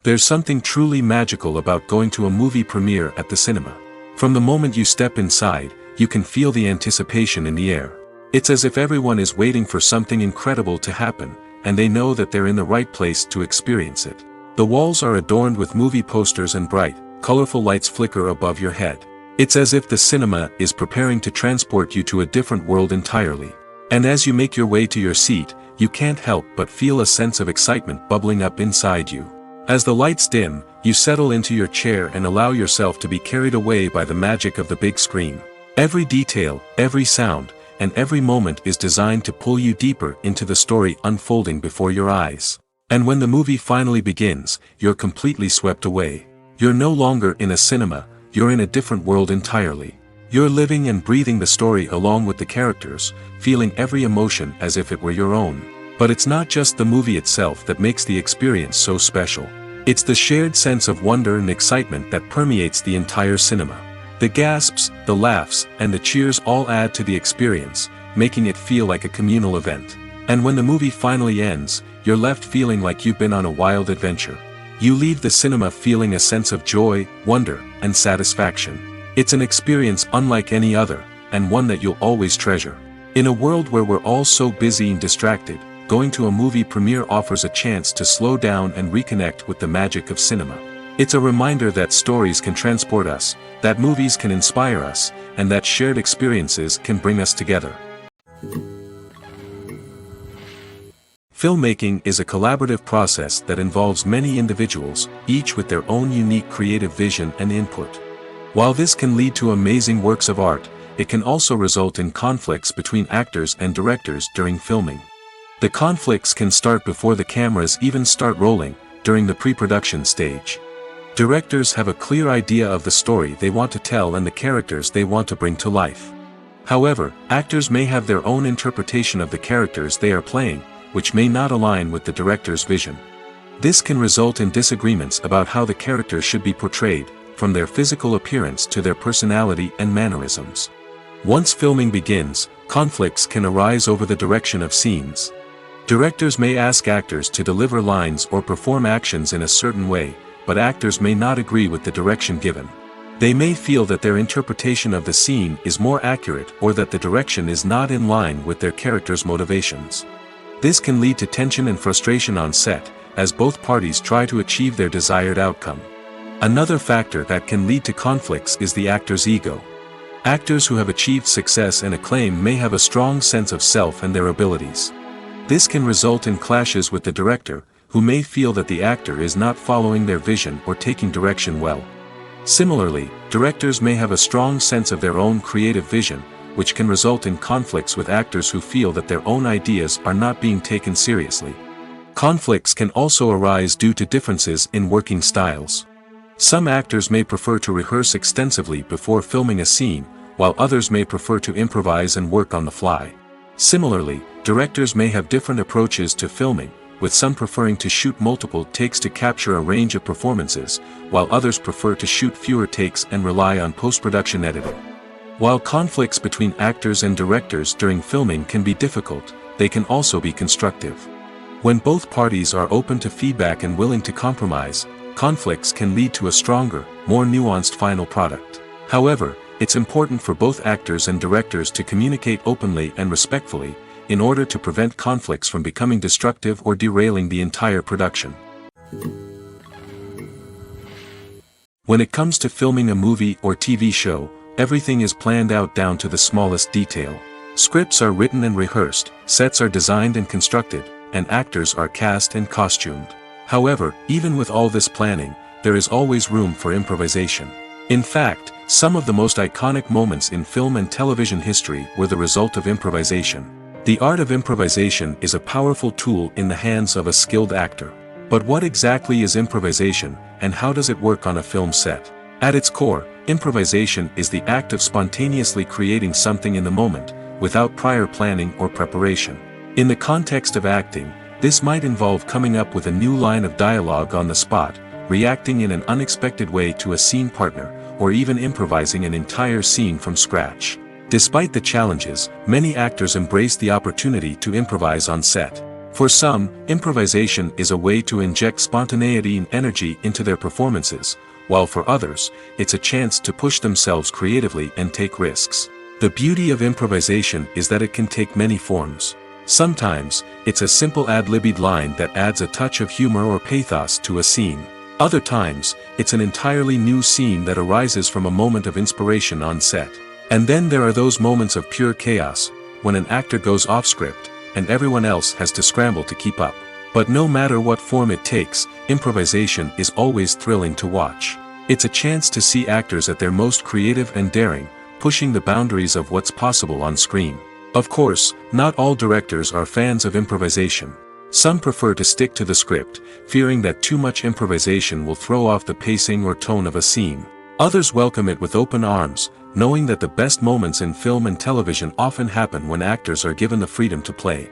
There's something truly magical about going to a movie premiere at the cinema. From the moment you step inside, you can feel the anticipation in the air. It's as if everyone is waiting for something incredible to happen, and they know that they're in the right place to experience it. The walls are adorned with movie posters and bright, colorful lights flicker above your head. It's as if the cinema is preparing to transport you to a different world entirely. And as you make your way to your seat, you can't help but feel a sense of excitement bubbling up inside you. As the lights dim, you settle into your chair and allow yourself to be carried away by the magic of the big screen. Every detail, every sound, and every moment is designed to pull you deeper into the story unfolding before your eyes. And when the movie finally begins, you're completely swept away. You're no longer in a cinema, you're in a different world entirely. You're living and breathing the story along with the characters, feeling every emotion as if it were your own. But it's not just the movie itself that makes the experience so special. It's the shared sense of wonder and excitement that permeates the entire cinema. The gasps, the laughs, and the cheers all add to the experience, making it feel like a communal event. And when the movie finally ends, you're left feeling like you've been on a wild adventure. You leave the cinema feeling a sense of joy, wonder, and satisfaction. It's an experience unlike any other, and one that you'll always treasure. In a world where we're all so busy and distracted, going to a movie premiere offers a chance to slow down and reconnect with the magic of cinema. It's a reminder that stories can transport us, that movies can inspire us, and that shared experiences can bring us together. Filmmaking is a collaborative process that involves many individuals, each with their own unique creative vision and input. While this can lead to amazing works of art, it can also result in conflicts between actors and directors during filming. The conflicts can start before the cameras even start rolling, during the pre-production stage. Directors have a clear idea of the story they want to tell and the characters they want to bring to life. However, actors may have their own interpretation of the characters they are playing, which may not align with the director's vision. This can result in disagreements about how the characters should be portrayed, from their physical appearance to their personality and mannerisms. Once filming begins, conflicts can arise over the direction of scenes. Directors may ask actors to deliver lines or perform actions in a certain way, but actors may not agree with the direction given. They may feel that their interpretation of the scene is more accurate or that the direction is not in line with their character's motivations. This can lead to tension and frustration on set, as both parties try to achieve their desired outcome. Another factor that can lead to conflicts is the actor's ego. Actors who have achieved success and acclaim may have a strong sense of self and their abilities. This can result in clashes with the director, who may feel that the actor is not following their vision or taking direction well. Similarly, directors may have a strong sense of their own creative vision, which can result in conflicts with actors who feel that their own ideas are not being taken seriously. Conflicts can also arise due to differences in working styles. Some actors may prefer to rehearse extensively before filming a scene, while others may prefer to improvise and work on the fly. Similarly, directors may have different approaches to filming, with some preferring to shoot multiple takes to capture a range of performances, while others prefer to shoot fewer takes and rely on post-production editing. While conflicts between actors and directors during filming can be difficult, they can also be constructive. When both parties are open to feedback and willing to compromise, conflicts can lead to a stronger, more nuanced final product. However, it's important for both actors and directors to communicate openly and respectfully, in order to prevent conflicts from becoming destructive or derailing the entire production. When it comes to filming a movie or TV show, everything is planned out down to the smallest detail. Scripts are written and rehearsed, sets are designed and constructed, and actors are cast and costumed. However, even with all this planning, there is always room for improvisation. In fact, some of the most iconic moments in film and television history were the result of improvisation. The art of improvisation is a powerful tool in the hands of a skilled actor. But what exactly is improvisation, and how does it work on a film set? At its core, improvisation is the act of spontaneously creating something in the moment, without prior planning or preparation. In the context of acting, this might involve coming up with a new line of dialogue on the spot, reacting in an unexpected way to a scene partner, or even improvising an entire scene from scratch. Despite the challenges, many actors embrace the opportunity to improvise on set. For some, improvisation is a way to inject spontaneity and energy into their performances, while for others, it's a chance to push themselves creatively and take risks. The beauty of improvisation is that it can take many forms. Sometimes, it's a simple ad-libbed line that adds a touch of humor or pathos to a scene. Other times, it's an entirely new scene that arises from a moment of inspiration on set. And then there are those moments of pure chaos, when an actor goes off script, and everyone else has to scramble to keep up. But no matter what form it takes, improvisation is always thrilling to watch. It's a chance to see actors at their most creative and daring, pushing the boundaries of what's possible on screen. Of course, not all directors are fans of improvisation. Some prefer to stick to the script, fearing that too much improvisation will throw off the pacing or tone of a scene. Others welcome it with open arms, knowing that the best moments in film and television often happen when actors are given the freedom to play.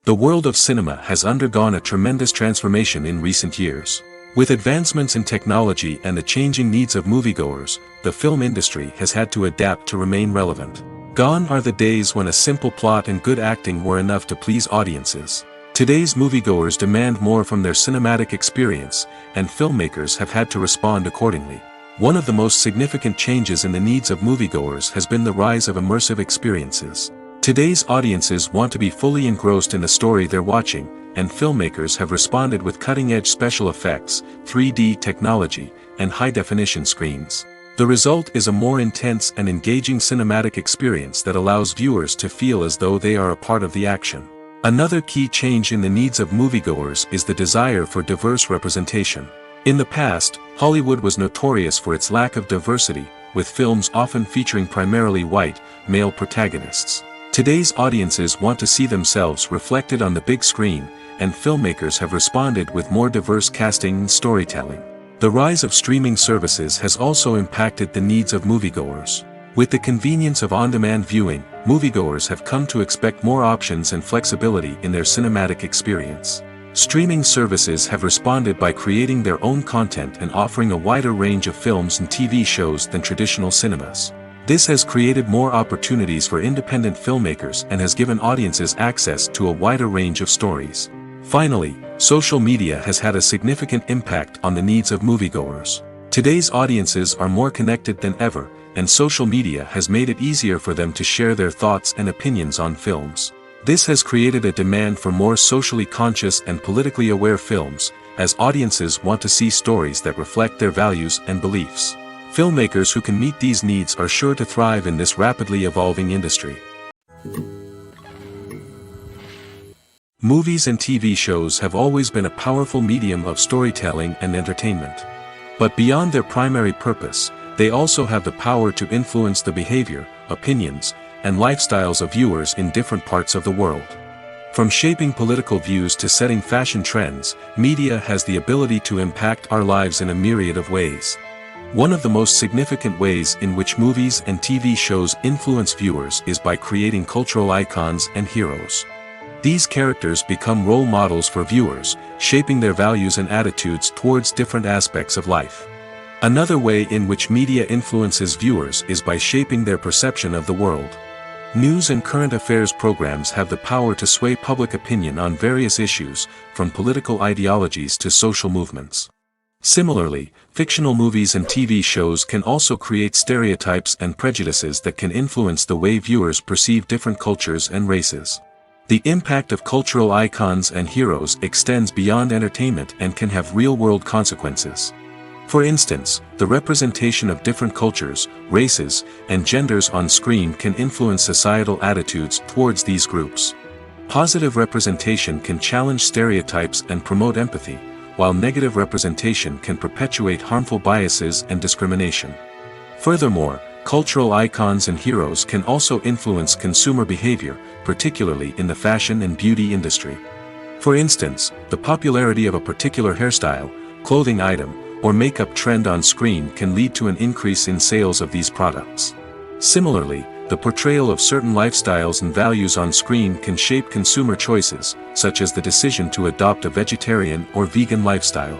The world of cinema has undergone a tremendous transformation in recent years. With advancements in technology and the changing needs of moviegoers, the film industry has had to adapt to remain relevant. Gone are the days when a simple plot and good acting were enough to please audiences. Today's moviegoers demand more from their cinematic experience, and filmmakers have had to respond accordingly. One of the most significant changes in the needs of moviegoers has been the rise of immersive experiences. Today's audiences want to be fully engrossed in the story they're watching, and filmmakers have responded with cutting-edge special effects, 3D technology, and high-definition screens. The result is a more intense and engaging cinematic experience that allows viewers to feel as though they are a part of the action. Another key change in the needs of moviegoers is the desire for diverse representation. In the past, Hollywood was notorious for its lack of diversity, with films often featuring primarily white, male protagonists. Today's audiences want to see themselves reflected on the big screen, and filmmakers have responded with more diverse casting and storytelling. The rise of streaming services has also impacted the needs of moviegoers. With the convenience of on-demand viewing, moviegoers have come to expect more options and flexibility in their cinematic experience. Streaming services have responded by creating their own content and offering a wider range of films and TV shows than traditional cinemas. This has created more opportunities for independent filmmakers and has given audiences access to a wider range of stories. Finally, social media has had a significant impact on the needs of moviegoers. Today's audiences are more connected than ever, and social media has made it easier for them to share their thoughts and opinions on films. This has created a demand for more socially conscious and politically aware films, as audiences want to see stories that reflect their values and beliefs. Filmmakers who can meet these needs are sure to thrive in this rapidly evolving industry. Movies and TV shows have always been a powerful medium of storytelling and entertainment. But beyond their primary purpose, they also have the power to influence the behavior, opinions, and lifestyles of viewers in different parts of the world. From shaping political views to setting fashion trends, media has the ability to impact our lives in a myriad of ways. One of the most significant ways in which movies and TV shows influence viewers is by creating cultural icons and heroes. These characters become role models for viewers, shaping their values and attitudes towards different aspects of life. Another way in which media influences viewers is by shaping their perception of the world. News and current affairs programs have the power to sway public opinion on various issues, from political ideologies to social movements. Similarly, fictional movies and TV shows can also create stereotypes and prejudices that can influence the way viewers perceive different cultures and races. The impact of cultural icons and heroes extends beyond entertainment and can have real-world consequences. For instance, the representation of different cultures, races, and genders on screen can influence societal attitudes towards these groups. Positive representation can challenge stereotypes and promote empathy, while negative representation can perpetuate harmful biases and discrimination. Furthermore, cultural icons and heroes can also influence consumer behavior, particularly in the fashion and beauty industry. For instance, the popularity of a particular hairstyle, clothing item, or makeup trend on screen can lead to an increase in sales of these products. Similarly, the portrayal of certain lifestyles and values on screen can shape consumer choices, such as the decision to adopt a vegetarian or vegan lifestyle.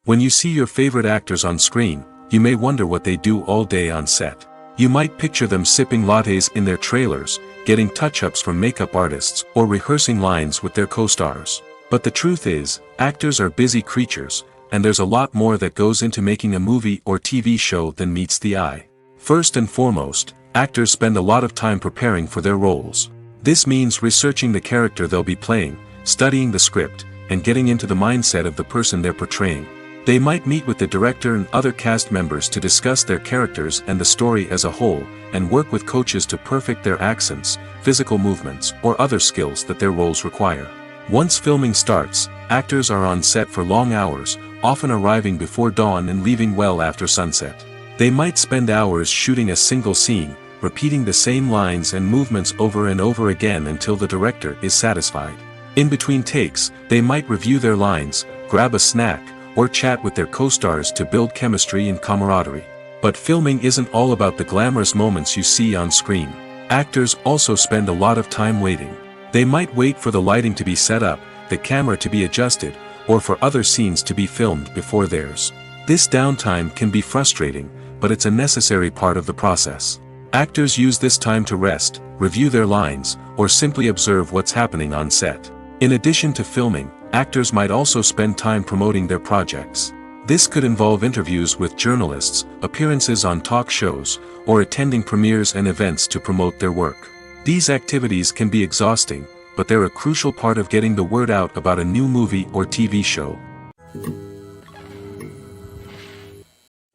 When you see your favorite actors on screen, you may wonder what they do all day on set. You might picture them sipping lattes in their trailers, getting touch-ups from makeup artists, or rehearsing lines with their co-stars. But the truth is, actors are busy creatures, and there's a lot more that goes into making a movie or TV show than meets the eye. First and foremost, actors spend a lot of time preparing for their roles. This means researching the character they'll be playing, studying the script, and getting into the mindset of the person they're portraying. They might meet with the director and other cast members to discuss their characters and the story as a whole, and work with coaches to perfect their accents, physical movements, or other skills that their roles require. Once filming starts, actors are on set for long hours, often arriving before dawn and leaving well after sunset. They might spend hours shooting a single scene, repeating the same lines and movements over and over again until the director is satisfied. In between takes, they might review their lines, grab a snack, or chat with their co-stars to build chemistry and camaraderie. But filming isn't all about the glamorous moments you see on screen. Actors also spend a lot of time waiting. They might wait for the lighting to be set up, the camera to be adjusted, or for other scenes to be filmed before theirs. This downtime can be frustrating, but it's a necessary part of the process. Actors use this time to rest, review their lines, or simply observe what's happening on set. In addition to filming, actors might also spend time promoting their projects. This could involve interviews with journalists, appearances on talk shows, or attending premieres and events to promote their work. These activities can be exhausting, but they're a crucial part of getting the word out about a new movie or TV show.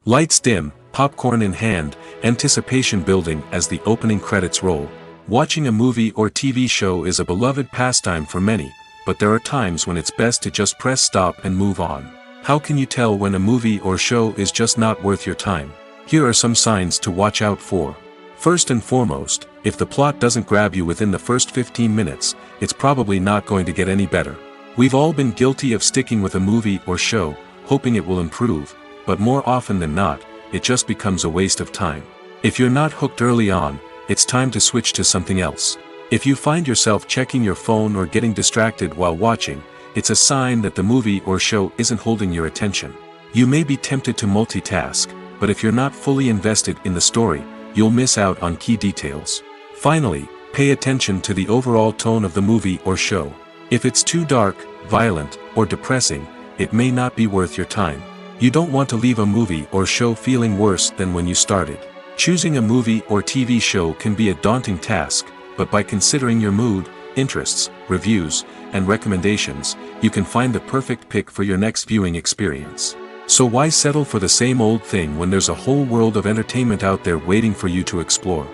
Lights dim, popcorn in hand, anticipation building as the opening credits roll. Watching a movie or TV show is a beloved pastime for many, but there are times when it's best to just press stop and move on. How can you tell when a movie or show is just not worth your time? Here are some signs to watch out for. First and foremost, if the plot doesn't grab you within the first 15 minutes, it's probably not going to get any better. We've all been guilty of sticking with a movie or show, hoping it will improve, but more often than not, it just becomes a waste of time. If you're not hooked early on, it's time to switch to something else. If you find yourself checking your phone or getting distracted while watching, it's a sign that the movie or show isn't holding your attention. You may be tempted to multitask, but if you're not fully invested in the story, you'll miss out on key details. Finally, pay attention to the overall tone of the movie or show. If it's too dark, violent, or depressing, it may not be worth your time. You don't want to leave a movie or show feeling worse than when you started. Choosing a movie or TV show can be a daunting task, but by considering your mood, interests, reviews, and recommendations, you can find the perfect pick for your next viewing experience. So why settle for the same old thing when there's a whole world of entertainment out there waiting for you to explore?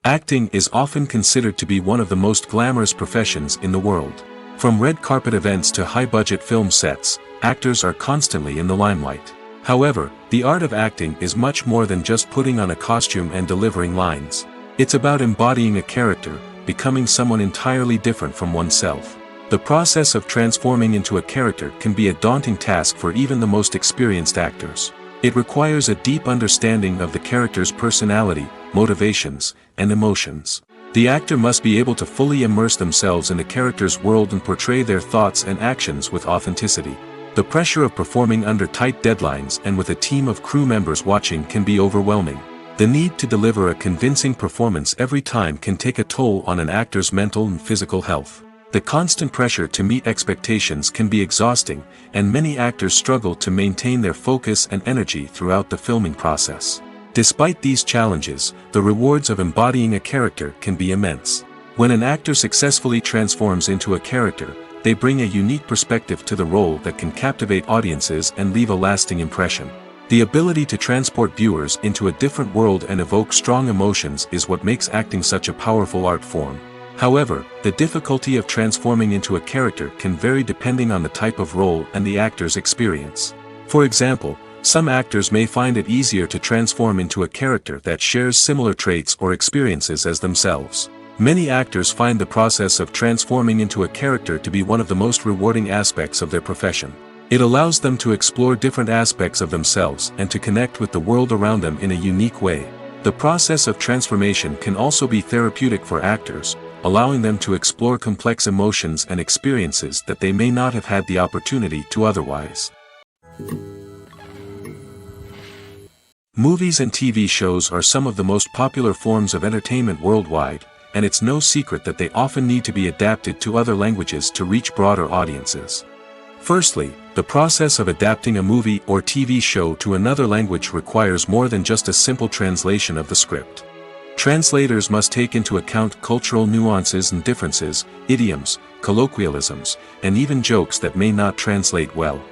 Acting is often considered to be one of the most glamorous professions in the world. From red carpet events to high-budget film sets, actors are constantly in the limelight. However, the art of acting is much more than just putting on a costume and delivering lines. It's about embodying a character, becoming someone entirely different from oneself. The process of transforming into a character can be a daunting task for even the most experienced actors. It requires a deep understanding of the character's personality, motivations, and emotions. The actor must be able to fully immerse themselves in the character's world and portray their thoughts and actions with authenticity. The pressure of performing under tight deadlines and with a team of crew members watching can be overwhelming. The need to deliver a convincing performance every time can take a toll on an actor's mental and physical health. The constant pressure to meet expectations can be exhausting, and many actors struggle to maintain their focus and energy throughout the filming process. Despite these challenges, the rewards of embodying a character can be immense. When an actor successfully transforms into a character, they bring a unique perspective to the role that can captivate audiences and leave a lasting impression. The ability to transport viewers into a different world and evoke strong emotions is what makes acting such a powerful art form. However, the difficulty of transforming into a character can vary depending on the type of role and the actor's experience. For example, some actors may find it easier to transform into a character that shares similar traits or experiences as themselves. Many actors find the process of transforming into a character to be one of the most rewarding aspects of their profession. It allows them to explore different aspects of themselves and to connect with the world around them in a unique way. The process of transformation can also be therapeutic for actors, allowing them to explore complex emotions and experiences that they may not have had the opportunity to otherwise. Movies and TV shows are some of the most popular forms of entertainment worldwide, and it's no secret that they often need to be adapted to other languages to reach broader audiences. Firstly, the process of adapting a movie or TV show to another language requires more than just a simple translation of the script. Translators must take into account cultural nuances and differences, idioms, colloquialisms, and even jokes that may not translate well.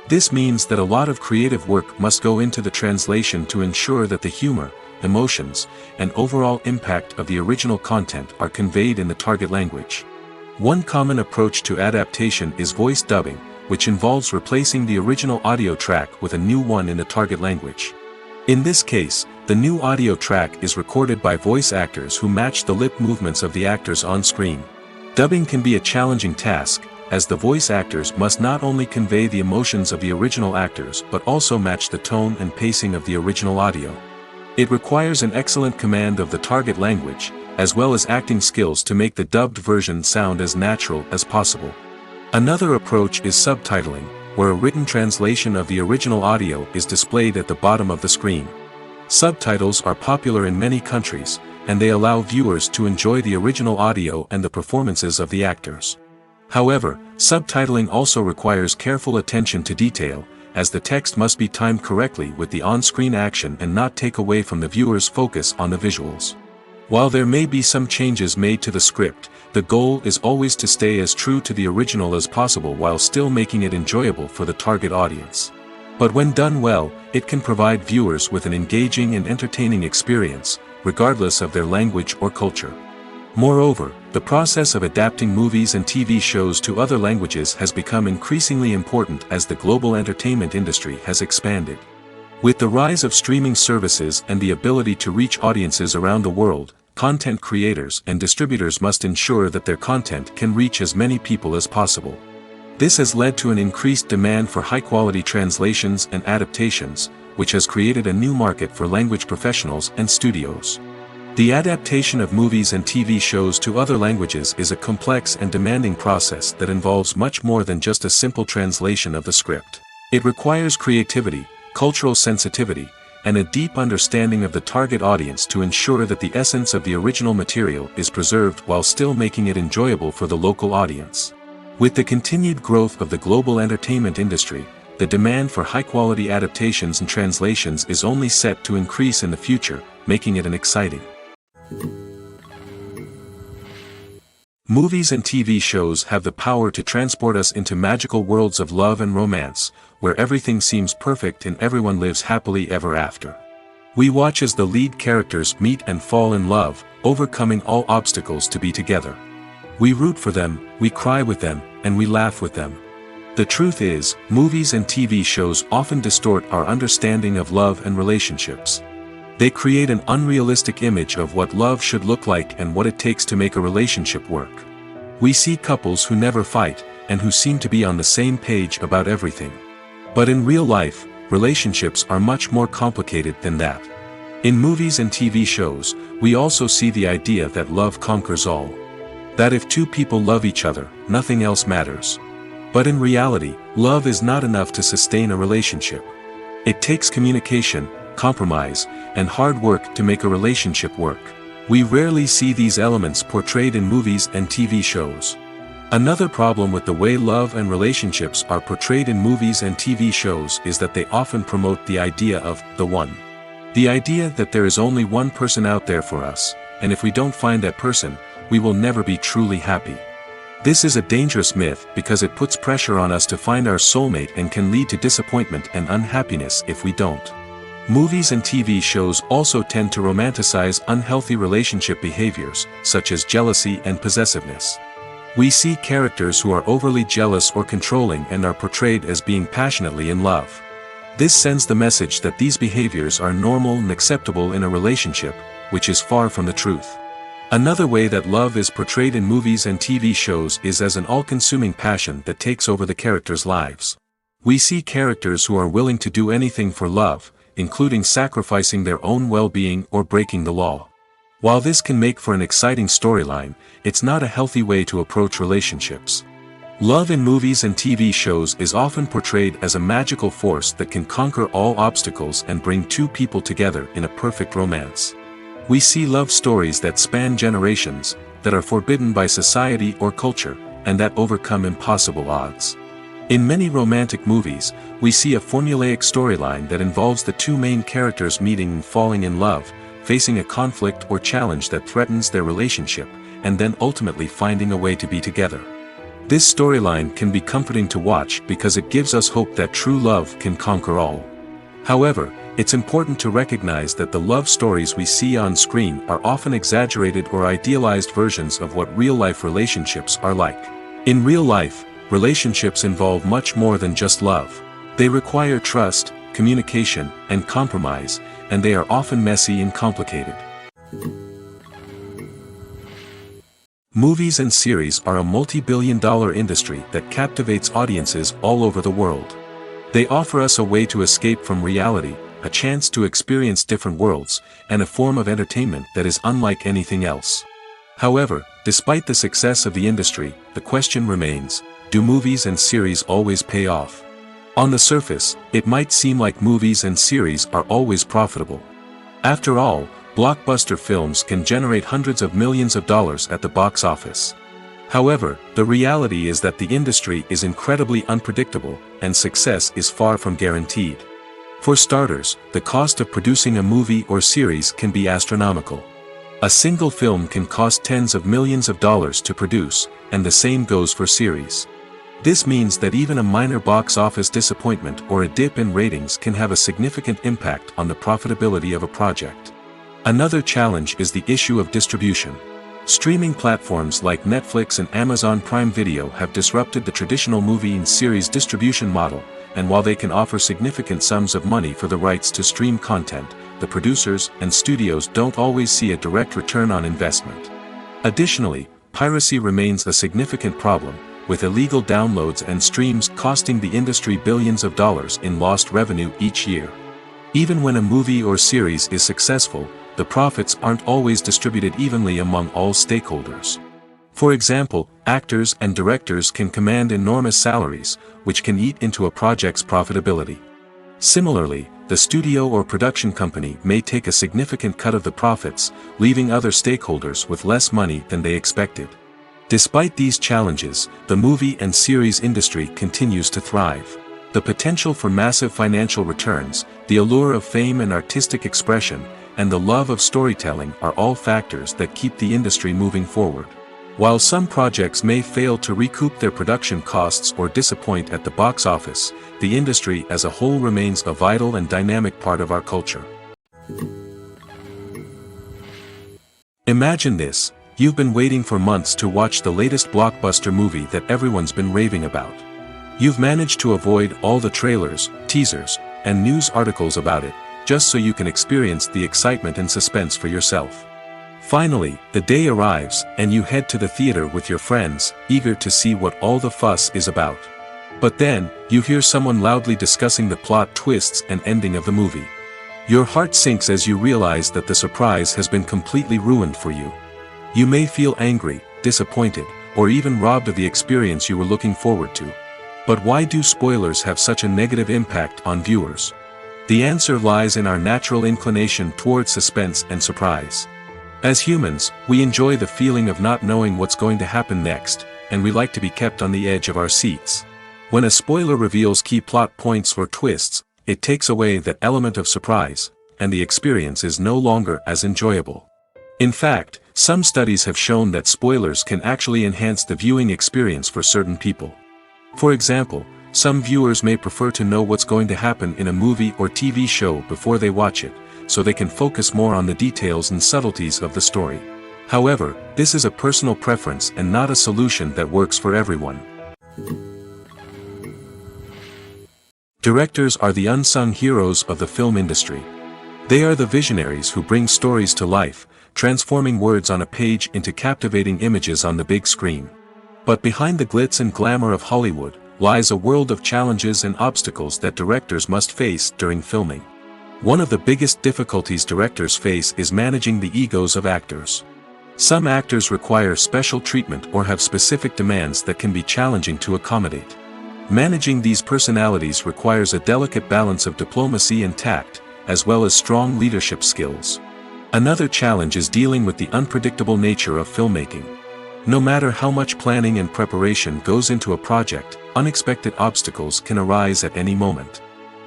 This means that a lot of creative work must go into the translation to ensure that the humor, emotions, and overall impact of the original content are conveyed in the target language. One common approach to adaptation is voice dubbing, which involves replacing the original audio track with a new one in the target language. In this case, the new audio track is recorded by voice actors who match the lip movements of the actors on screen. Dubbing can be a challenging task, as the voice actors must not only convey the emotions of the original actors but also match the tone and pacing of the original audio. It requires an excellent command of the target language, as well as acting skills to make the dubbed version sound as natural as possible. Another approach is subtitling, where a written translation of the original audio is displayed at the bottom of the screen. Subtitles are popular in many countries, and they allow viewers to enjoy the original audio and the performances of the actors. However, subtitling also requires careful attention to detail, as the text must be timed correctly with the on-screen action and not take away from the viewer's focus on the visuals. While there may be some changes made to the script, the goal is always to stay as true to the original as possible while still making it enjoyable for the target audience. But when done well, it can provide viewers with an engaging and entertaining experience, regardless of their language or culture. Moreover, the process of adapting movies and TV shows to other languages has become increasingly important as the global entertainment industry has expanded. With the rise of streaming services and the ability to reach audiences around the world, content creators and distributors must ensure that their content can reach as many people as possible. This has led to an increased demand for high-quality translations and adaptations, which has created a new market for language professionals and studios. The adaptation of movies and TV shows to other languages is a complex and demanding process that involves much more than just a simple translation of the script. It requires creativity, cultural sensitivity, and a deep understanding of the target audience to ensure that the essence of the original material is preserved while still making it enjoyable for the local audience. With the continued growth of the global entertainment industry, the demand for high-quality adaptations and translations is only set to increase in the future, making it an exciting. Movies and TV shows have the power to transport us into magical worlds of love and romance, where everything seems perfect and everyone lives happily ever after. We watch as the lead characters meet and fall in love, overcoming all obstacles to be together. We root for them, we cry with them, and we laugh with them. The truth is, movies and TV shows often distort our understanding of love and relationships. They create an unrealistic image of what love should look like and what it takes to make a relationship work. We see couples who never fight, and who seem to be on the same page about everything. But in real life, relationships are much more complicated than that. In movies and TV shows, we also see the idea that love conquers all. That if two people love each other, nothing else matters. But in reality, love is not enough to sustain a relationship. It takes communication, compromise, and hard work to make a relationship work. We rarely see these elements portrayed in movies and TV shows. Another problem with the way love and relationships are portrayed in movies and TV shows is that they often promote the idea of the one. The idea that there is only one person out there for us, and if we don't find that person, we will never be truly happy. This is a dangerous myth because it puts pressure on us to find our soulmate and can lead to disappointment and unhappiness if we don't. Movies and TV shows also tend to romanticize unhealthy relationship behaviors, such as jealousy and possessiveness. We see characters who are overly jealous or controlling and are portrayed as being passionately in love. This sends the message that these behaviors are normal and acceptable in a relationship, which is far from the truth. Another way that love is portrayed in movies and TV shows is as an all-consuming passion that takes over the characters' lives. We see characters who are willing to do anything for love, including sacrificing their own well-being or breaking the law. While this can make for an exciting storyline, it's not a healthy way to approach relationships. Love in movies and TV shows is often portrayed as a magical force that can conquer all obstacles and bring two people together in a perfect romance. We see love stories that span generations, that are forbidden by society or culture, and that overcome impossible odds. In many romantic movies, we see a formulaic storyline that involves the two main characters meeting and falling in love, facing a conflict or challenge that threatens their relationship, and then ultimately finding a way to be together. This storyline can be comforting to watch because it gives us hope that true love can conquer all. However, it's important to recognize that the love stories we see on screen are often exaggerated or idealized versions of what real-life relationships are like. In real life, relationships involve much more than just love. They require trust, communication, and compromise, and they are often messy and complicated. Movies and series are a multi-billion-dollar industry that captivates audiences all over the world. They offer us a way to escape from reality, a chance to experience different worlds, and a form of entertainment that is unlike anything else. However, despite the success of the industry, the question remains, do movies and series always pay off? On the surface, it might seem like movies and series are always profitable. After all, blockbuster films can generate hundreds of millions of dollars at the box office. However, the reality is that the industry is incredibly unpredictable, and success is far from guaranteed. For starters, the cost of producing a movie or series can be astronomical. A single film can cost tens of millions of dollars to produce, and the same goes for series. This means that even a minor box office disappointment or a dip in ratings can have a significant impact on the profitability of a project. Another challenge is the issue of distribution. Streaming platforms like Netflix and Amazon Prime Video have disrupted the traditional movie and series distribution model, and while they can offer significant sums of money for the rights to stream content, the producers and studios don't always see a direct return on investment. Additionally, piracy remains a significant problem, with illegal downloads and streams costing the industry billions of dollars in lost revenue each year. Even when a movie or series is successful, the profits aren't always distributed evenly among all stakeholders. For example, actors and directors can command enormous salaries, which can eat into a project's profitability. Similarly, the studio or production company may take a significant cut of the profits, leaving other stakeholders with less money than they expected. Despite these challenges, the movie and series industry continues to thrive. The potential for massive financial returns, the allure of fame and artistic expression, and the love of storytelling are all factors that keep the industry moving forward. While some projects may fail to recoup their production costs or disappoint at the box office, the industry as a whole remains a vital and dynamic part of our culture. Imagine this: you've been waiting for months to watch the latest blockbuster movie that everyone's been raving about. You've managed to avoid all the trailers, teasers, and news articles about it, just so you can experience the excitement and suspense for yourself. Finally, the day arrives, and you head to the theater with your friends, eager to see what all the fuss is about. But then, you hear someone loudly discussing the plot twists and ending of the movie. Your heart sinks as you realize that the surprise has been completely ruined for you. You may feel angry, disappointed, or even robbed of the experience you were looking forward to. But why do spoilers have such a negative impact on viewers? The answer lies in our natural inclination towards suspense and surprise. As humans, we enjoy the feeling of not knowing what's going to happen next, and we like to be kept on the edge of our seats. When a spoiler reveals key plot points or twists, it takes away that element of surprise, and the experience is no longer as enjoyable. In fact, some studies have shown that spoilers can actually enhance the viewing experience for certain people. For example, some viewers may prefer to know what's going to happen in a movie or TV show before they watch it, so they can focus more on the details and subtleties of the story. However, this is a personal preference and not a solution that works for everyone. Directors are the unsung heroes of the film industry. They are the visionaries who bring stories to life, transforming words on a page into captivating images on the big screen. But behind the glitz and glamour of Hollywood lies a world of challenges and obstacles that directors must face during filming. One of the biggest difficulties directors face is managing the egos of actors. Some actors require special treatment or have specific demands that can be challenging to accommodate. Managing these personalities requires a delicate balance of diplomacy and tact, as well as strong leadership skills. Another challenge is dealing with the unpredictable nature of filmmaking. No matter how much planning and preparation goes into a project, unexpected obstacles can arise at any moment.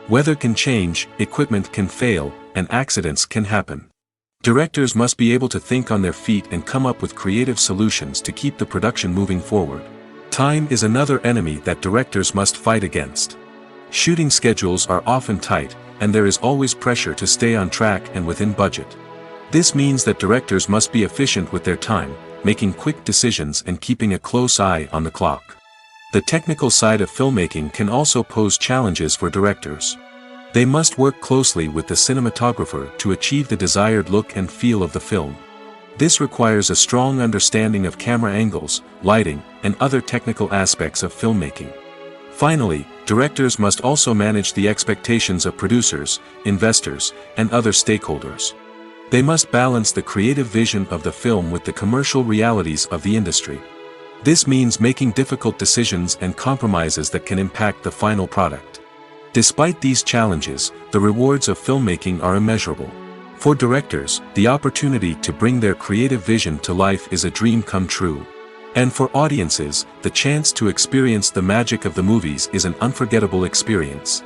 Weather can change, equipment can fail, and accidents can happen. Directors must be able to think on their feet and come up with creative solutions to keep the production moving forward. Time is another enemy that directors must fight against. Shooting schedules are often tight, and there is always pressure to stay on track and within budget. This means that directors must be efficient with their time, making quick decisions and keeping a close eye on the clock. The technical side of filmmaking can also pose challenges for directors. They must work closely with the cinematographer to achieve the desired look and feel of the film. This requires a strong understanding of camera angles, lighting, and other technical aspects of filmmaking. Finally, directors must also manage the expectations of producers, investors, and other stakeholders. They must balance the creative vision of the film with the commercial realities of the industry. This means making difficult decisions and compromises that can impact the final product. Despite these challenges, the rewards of filmmaking are immeasurable. For directors, the opportunity to bring their creative vision to life is a dream come true. And for audiences, the chance to experience the magic of the movies is an unforgettable experience.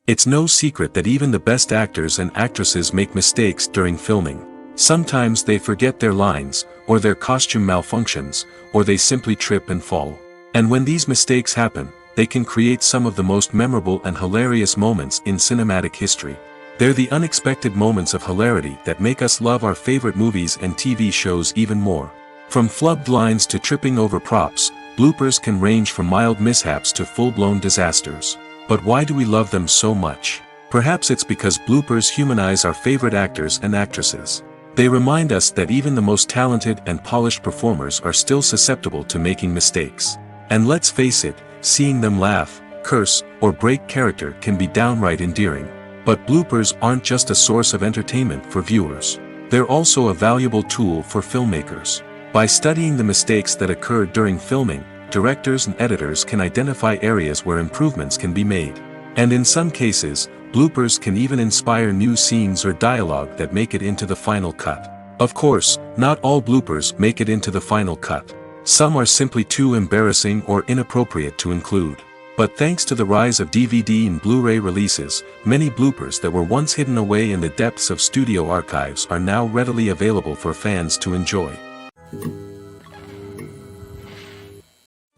It's no secret that even the best actors and actresses make mistakes during filming. Sometimes they forget their lines, or their costume malfunctions, or they simply trip and fall. And when these mistakes happen, they can create some of the most memorable and hilarious moments in cinematic history. They're the unexpected moments of hilarity that make us love our favorite movies and TV shows even more. From flubbed lines to tripping over props, bloopers can range from mild mishaps to full-blown disasters. But why do we love them so much? Perhaps it's because bloopers humanize our favorite actors and actresses. They remind us that even the most talented and polished performers are still susceptible to making mistakes. And let's face it, seeing them laugh, curse, or break character can be downright endearing. But bloopers aren't just a source of entertainment for viewers. They're also a valuable tool for filmmakers. By studying the mistakes that occurred during filming, directors and editors can identify areas where improvements can be made. And in some cases, bloopers can even inspire new scenes or dialogue that make it into the final cut. Of course, not all bloopers make it into the final cut. Some are simply too embarrassing or inappropriate to include. But thanks to the rise of DVD and Blu-ray releases, many bloopers that were once hidden away in the depths of studio archives are now readily available for fans to enjoy.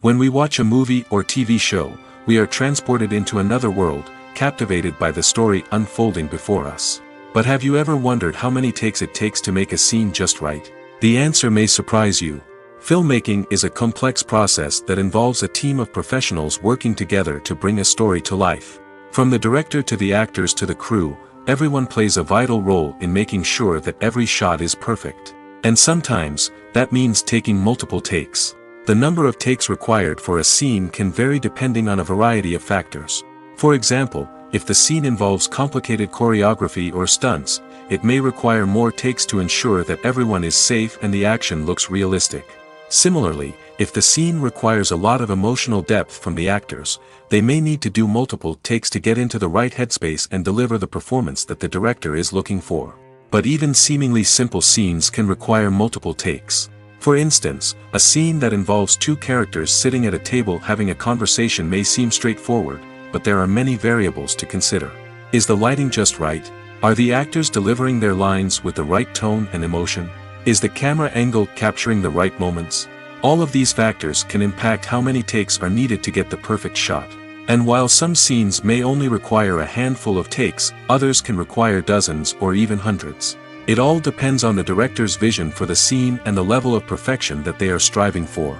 When we watch a movie or TV show, we are transported into another world, captivated by the story unfolding before us. But have you ever wondered how many takes it takes to make a scene just right? The answer may surprise you. Filmmaking is a complex process that involves a team of professionals working together to bring a story to life. From the director to the actors to the crew, everyone plays a vital role in making sure that every shot is perfect. And sometimes, that means taking multiple takes. The number of takes required for a scene can vary depending on a variety of factors. For example, if the scene involves complicated choreography or stunts, it may require more takes to ensure that everyone is safe and the action looks realistic. Similarly, if the scene requires a lot of emotional depth from the actors, they may need to do multiple takes to get into the right headspace and deliver the performance that the director is looking for. But even seemingly simple scenes can require multiple takes. For instance, a scene that involves two characters sitting at a table having a conversation may seem straightforward, but there are many variables to consider. Is the lighting just right? Are the actors delivering their lines with the right tone and emotion? Is the camera angle capturing the right moments? All of these factors can impact how many takes are needed to get the perfect shot. And while some scenes may only require a handful of takes, others can require dozens or even hundreds. It all depends on the director's vision for the scene and the level of perfection that they are striving for.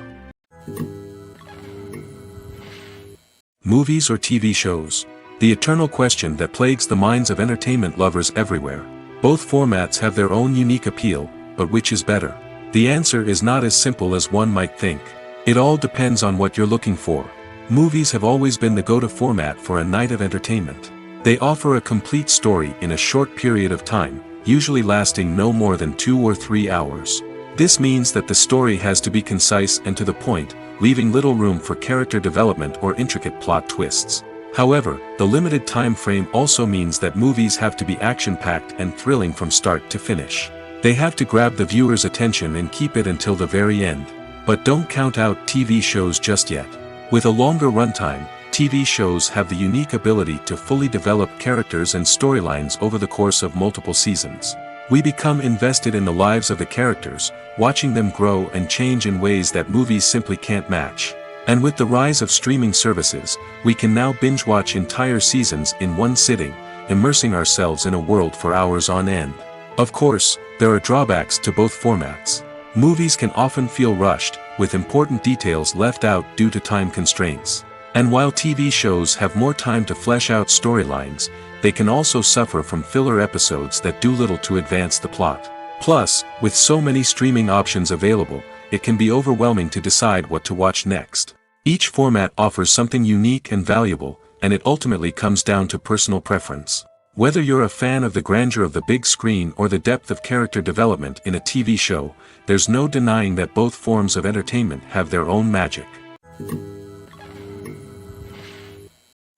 Movies or TV shows? The eternal question that plagues the minds of entertainment lovers everywhere. Both formats have their own unique appeal, but which is better? The answer is not as simple as one might think. It all depends on what you're looking for. Movies have always been the go-to format for a night of entertainment. They offer a complete story in a short period of time, usually lasting no more than 2 or 3 hours. This means that the story has to be concise and to the point, leaving little room for character development or intricate plot twists. However, the limited time frame also means that movies have to be action-packed and thrilling from start to finish. They have to grab the viewer's attention and keep it until the very end. But don't count out TV shows just yet. With a longer runtime, TV shows have the unique ability to fully develop characters and storylines over the course of multiple seasons. We become invested in the lives of the characters, watching them grow and change in ways that movies simply can't match. And with the rise of streaming services, we can now binge-watch entire seasons in one sitting, immersing ourselves in a world for hours on end. Of course, there are drawbacks to both formats. Movies can often feel rushed, with important details left out due to time constraints. And while TV shows have more time to flesh out storylines, they can also suffer from filler episodes that do little to advance the plot. Plus, with so many streaming options available, it can be overwhelming to decide what to watch next. Each format offers something unique and valuable, and it ultimately comes down to personal preference. Whether you're a fan of the grandeur of the big screen or the depth of character development in a TV show, there's no denying that both forms of entertainment have their own magic.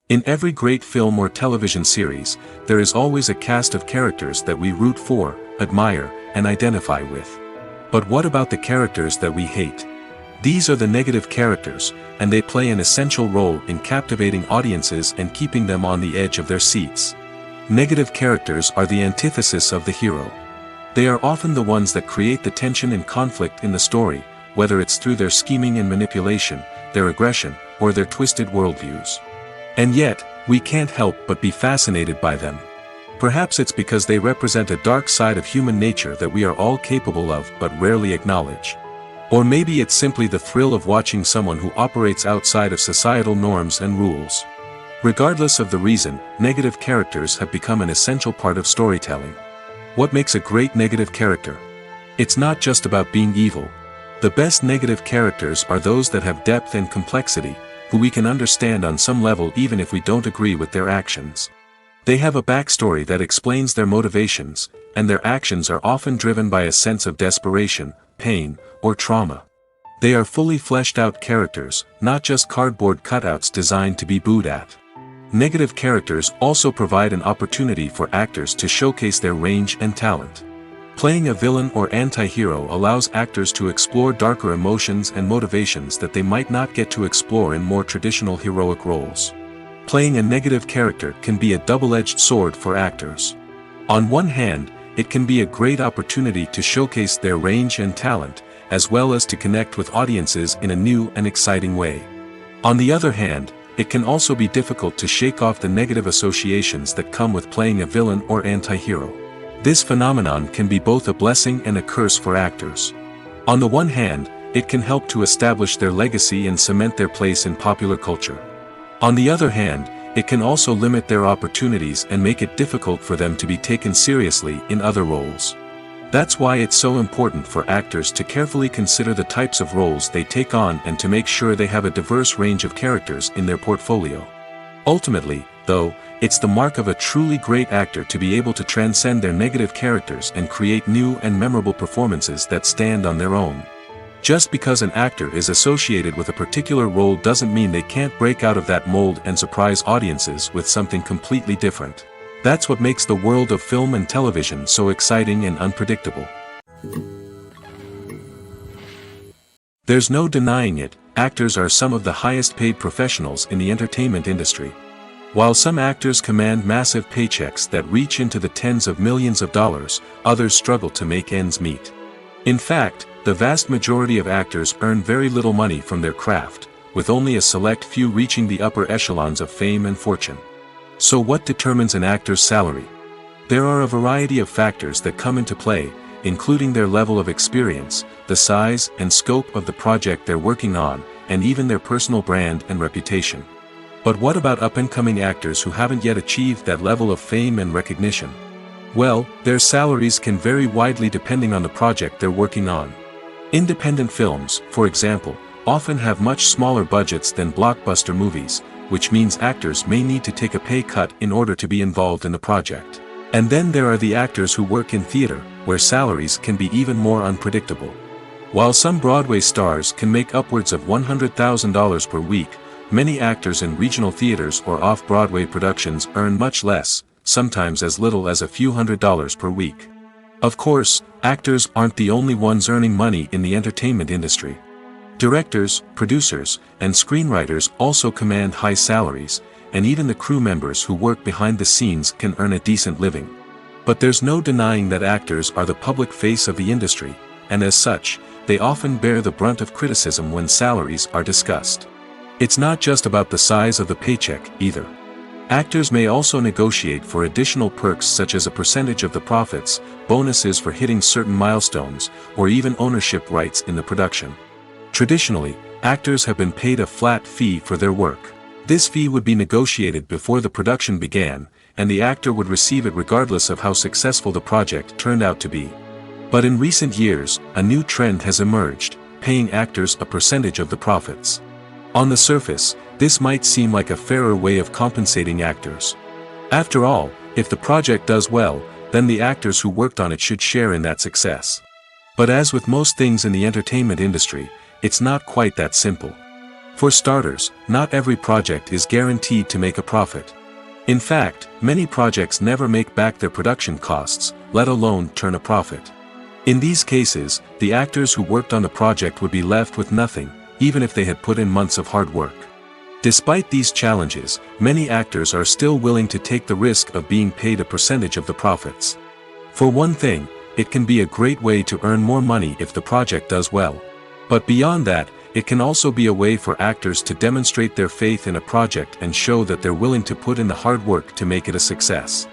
In every great film or television series, there is always a cast of characters that we root for, admire, and identify with. But what about the characters that we hate? These are the negative characters, and they play an essential role in captivating audiences and keeping them on the edge of their seats. Negative characters are the antithesis of the hero. They are often the ones that create the tension and conflict in the story, whether it's through their scheming and manipulation, their aggression, or their twisted worldviews. And yet, we can't help but be fascinated by them. Perhaps it's because they represent a dark side of human nature that we are all capable of but rarely acknowledge. Or maybe it's simply the thrill of watching someone who operates outside of societal norms and rules. Regardless of the reason, negative characters have become an essential part of storytelling. What makes a great negative character? It's not just about being evil. The best negative characters are those that have depth and complexity, who we can understand on some level even if we don't agree with their actions. They have a backstory that explains their motivations, and their actions are often driven by a sense of desperation, pain, or trauma. They are fully fleshed out characters, not just cardboard cutouts designed to be booed at. Negative characters also provide an opportunity for actors to showcase their range and talent. Playing a villain or anti-hero allows actors to explore darker emotions and motivations that they might not get to explore in more traditional heroic roles. Playing a negative character can be a double-edged sword for actors. On one hand, it can be a great opportunity to showcase their range and talent, as well as to connect with audiences in a new and exciting way. On the other hand, it can also be difficult to shake off the negative associations that come with playing a villain or anti-hero. This phenomenon can be both a blessing and a curse for actors. On the one hand, it can help to establish their legacy and cement their place in popular culture. On the other hand, it can also limit their opportunities and make it difficult for them to be taken seriously in other roles. That's why it's so important for actors to carefully consider the types of roles they take on and to make sure they have a diverse range of characters in their portfolio. Ultimately, though, it's the mark of a truly great actor to be able to transcend their negative characters and create new and memorable performances that stand on their own. Just because an actor is associated with a particular role doesn't mean they can't break out of that mold and surprise audiences with something completely different. That's what makes the world of film and television so exciting and unpredictable. There's no denying it, actors are some of the highest paid professionals in the entertainment industry. While some actors command massive paychecks that reach into the tens of millions of dollars, others struggle to make ends meet. In fact, the vast majority of actors earn very little money from their craft, with only a select few reaching the upper echelons of fame and fortune. So what determines an actor's salary? There are a variety of factors that come into play, including their level of experience, the size and scope of the project they're working on, and even their personal brand and reputation. But what about up-and-coming actors who haven't yet achieved that level of fame and recognition? Well, their salaries can vary widely depending on the project they're working on. Independent films, for example, often have much smaller budgets than blockbuster movies, which means actors may need to take a pay cut in order to be involved in the project. And then there are the actors who work in theater, where salaries can be even more unpredictable. While some Broadway stars can make upwards of $100,000 per week, many actors in regional theaters or off-Broadway productions earn much less, sometimes as little as a few $100s per week. Of course, actors aren't the only ones earning money in the entertainment industry. Directors, producers, and screenwriters also command high salaries, and even the crew members who work behind the scenes can earn a decent living. But there's no denying that actors are the public face of the industry, and as such, they often bear the brunt of criticism when salaries are discussed. It's not just about the size of the paycheck, either. Actors may also negotiate for additional perks such as a percentage of the profits, bonuses for hitting certain milestones, or even ownership rights in the production. Traditionally, actors have been paid a flat fee for their work. This fee would be negotiated before the production began, and the actor would receive it regardless of how successful the project turned out to be. But in recent years, a new trend has emerged, paying actors a percentage of the profits. On the surface, this might seem like a fairer way of compensating actors. After all, if the project does well, then the actors who worked on it should share in that success. But as with most things in the entertainment industry, it's not quite that simple. For starters, not every project is guaranteed to make a profit. In fact, many projects never make back their production costs, let alone turn a profit. In these cases, the actors who worked on the project would be left with nothing, even if they had put in months of hard work. Despite these challenges, many actors are still willing to take the risk of being paid a percentage of the profits. For one thing, it can be a great way to earn more money if the project does well. But beyond that, it can also be a way for actors to demonstrate their faith in a project and show that they're willing to put in the hard work to make it a success.